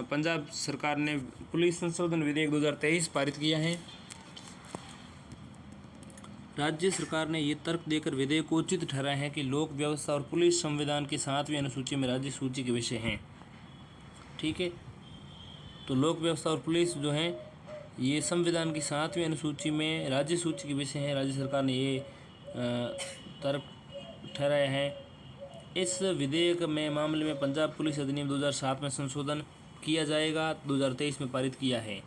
पंजाब सरकार ने पुलिस संशोधन विधेयक 2023 पारित किया है। राज्य सरकार ने ये तर्क देकर विधेयक को उचित ठहराया है कि लोक व्यवस्था और पुलिस संविधान की 7वीं अनुसूची में राज्य सूची के विषय हैं। ठीक है, तो लोक व्यवस्था और पुलिस जो है ये संविधान की 7वीं अनुसूची में राज्य सूची के विषय हैं। राज्य सरकार ने ये तर्क ठहराया है। इस विधेयक में मामले में पंजाब पुलिस अधिनियम 2007 में संशोधन किया जाएगा, 2023 में पारित किया है।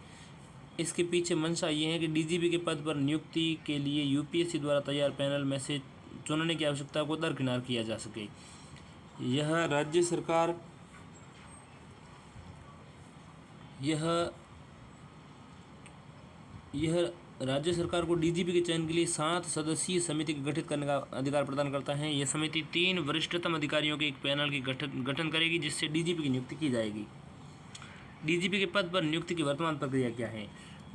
इसके पीछे मंशा ये है कि डीजीपी के पद पर नियुक्ति के लिए यूपीएससी द्वारा तैयार पैनल में से चुनने की आवश्यकता को दरकिनार किया जा सके। यह राज्य सरकार को डीजीपी के चयन के लिए 7 सदस्यीय समिति गठित करने का अधिकार प्रदान करता है। यह समिति 3 वरिष्ठतम अधिकारियों के एक पैनल की गठन करेगी जिससे डीजीपी की नियुक्ति की जाएगी। डीजीपी के पद पर नियुक्ति की वर्तमान प्रक्रिया क्या है?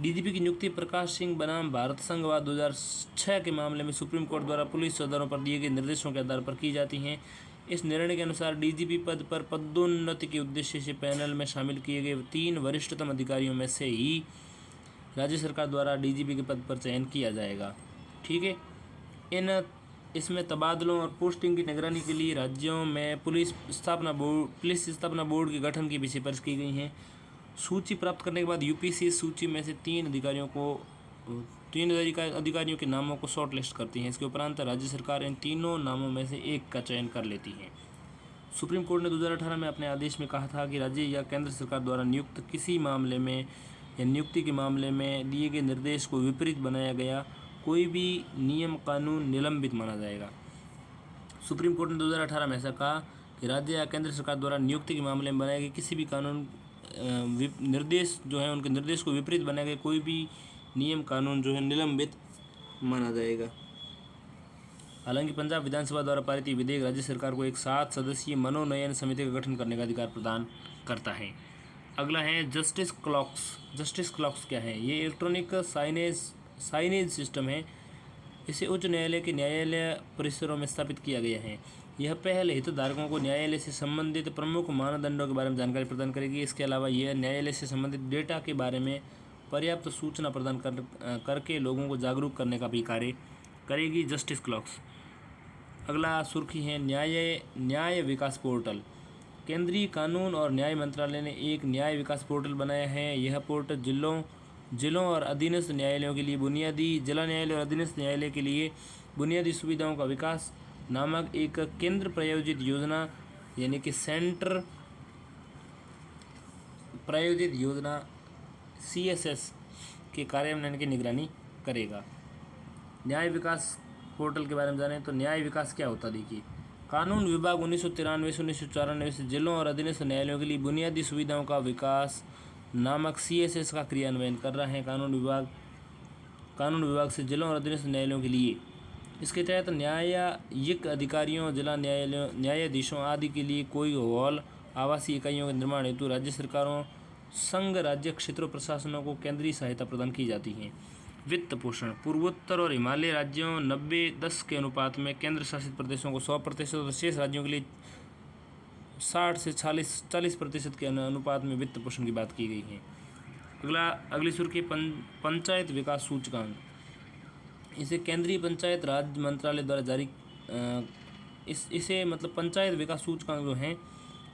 डीजीपी की नियुक्ति प्रकाश सिंह बनाम भारत संघवाद 2006 के मामले में सुप्रीम कोर्ट द्वारा पुलिस सदरों पर दिए गए निर्देशों के आधार पर की जाती हैं। इस निर्णय के अनुसार डीजीपी पद पर पदोन्नति के उद्देश्य से पैनल में शामिल किए गए 3 वरिष्ठतम अधिकारियों में से ही राज्य सरकार द्वारा डीजीपी के पद पर चयन किया जाएगा। ठीक है, इसमें तबादलों और पोस्टिंग की निगरानी के लिए राज्यों में पुलिस स्थापना बोर्ड के गठन की भी सिफारिश की गई हैं। सूची प्राप्त करने के बाद यूपीसी सूची में से 3 अधिकारियों के नामों को शॉर्ट लिस्ट करती है। इसके उपरांत राज्य सरकार इन तीनों नामों में से एक का चयन कर लेती है। सुप्रीम कोर्ट ने 2018 में अपने आदेश में कहा था कि राज्य या केंद्र सरकार द्वारा नियुक्त किसी मामले में या नियुक्ति के मामले में दिए गए निर्देश को विपरीत बनाया गया कोई भी नियम कानून निलंबित माना जाएगा। सुप्रीम कोर्ट ने 2018 में ऐसा कहा कि राज्य या केंद्र सरकार द्वारा नियुक्ति के मामले में बनाए गए किसी भी कानून निर्देश जो है उनके निर्देश को विपरीत बनाए गए कोई भी नियम कानून जो है निलंबित माना जाएगा। हालांकि पंजाब विधानसभा द्वारा पारित विधेयक राज्य सरकार को एक 7 सदस्यीय मनोनयन समिति का गठन करने का अधिकार प्रदान करता है। अगला है जस्टिस क्लॉक्स क्या है? ये इलेक्ट्रॉनिक साइनेज सिस्टम है। इसे उच्च न्यायालय के न्यायालय परिसरों में स्थापित किया गया है। यह पहले हितधारकों को न्यायालय से संबंधित प्रमुख मानदंडों के बारे में जानकारी प्रदान करेगी। इसके अलावा यह न्यायालय से संबंधित डेटा के बारे में पर्याप्त सूचना प्रदान करके लोगों को जागरूक करने का भी कार्य करेगी जस्टिस क्लॉक्स। अगला सुर्खी है न्याय विकास पोर्टल। केंद्रीय कानून और न्याय मंत्रालय ने एक न्याय विकास पोर्टल बनाया है। यह पोर्टल जिलों और अधीनस्थ न्यायालयों के लिए जिला न्यायालय और अधीनस्थ न्यायालय के लिए बुनियादी सुविधाओं का विकास नामक एक केंद्र प्रायोजित योजना यानी कि सेंटर प्रायोजित योजना CSS के कार्यान्वयन की निगरानी करेगा। न्याय विकास पोर्टल के बारे में जानें तो न्याय विकास क्या होता है। देखिए, कानून विभाग 1993 से 1994 से जिलों और अधीनस्थ न्यायालयों के लिए बुनियादी सुविधाओं का विकास नामक CSS का क्रियान्वयन कर रहा है। कानून विभाग से जिलों और अधीनस्थ न्यायालयों के लिए इसके तहत न्यायिक अधिकारियों, जिला न्यायाधीशों आदि के लिए कोई हॉल आवासीय इकाइयों के निर्माण हेतु राज्य सरकारों, संघ राज्य क्षेत्रों प्रशासनों को केंद्रीय सहायता प्रदान की जाती है। वित्त पोषण पूर्वोत्तर और हिमालय राज्यों 90-10 के अनुपात में, केंद्र शासित प्रदेशों को 100% और शेष राज्यों के लिए 60 से 40% के अनुपात में वित्त पोषण की बात की गई है। अगली सुर्खी पंचायत विकास सूचकांक। इसे केंद्रीय पंचायत राज मंत्रालय द्वारा जारी इसे मतलब पंचायत विकास सूचकांक जो है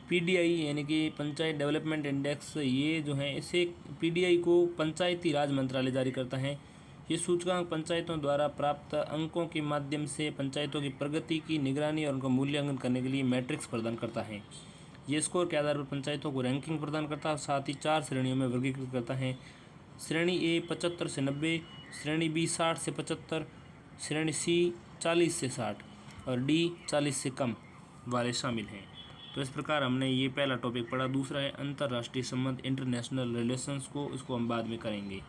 PDI यानी कि पंचायत डेवलपमेंट इंडेक्स, ये जो है इसे PDI को पंचायती राज मंत्रालय जारी करता है। ये सूचकांक पंचायतों द्वारा प्राप्त अंकों के माध्यम से पंचायतों की प्रगति की निगरानी और उनका मूल्यांकन करने के लिए मैट्रिक्स प्रदान करता है। ये स्कोर के आधार पर पंचायतों को रैंकिंग प्रदान करता है और साथ ही 4 श्रेणियों में वर्गीकृत करता है। श्रेणी A 75 से 90, श्रेणी B 60 से 75, श्रेणी सी 40 से 60 और डी 40 से कम वाले शामिल हैं। तो इस प्रकार हमने ये पहला टॉपिक पढ़ा। दूसरा है अंतर्राष्ट्रीय संबंध, इंटरनेशनल रिलेशंस इसको हम बाद में करेंगे।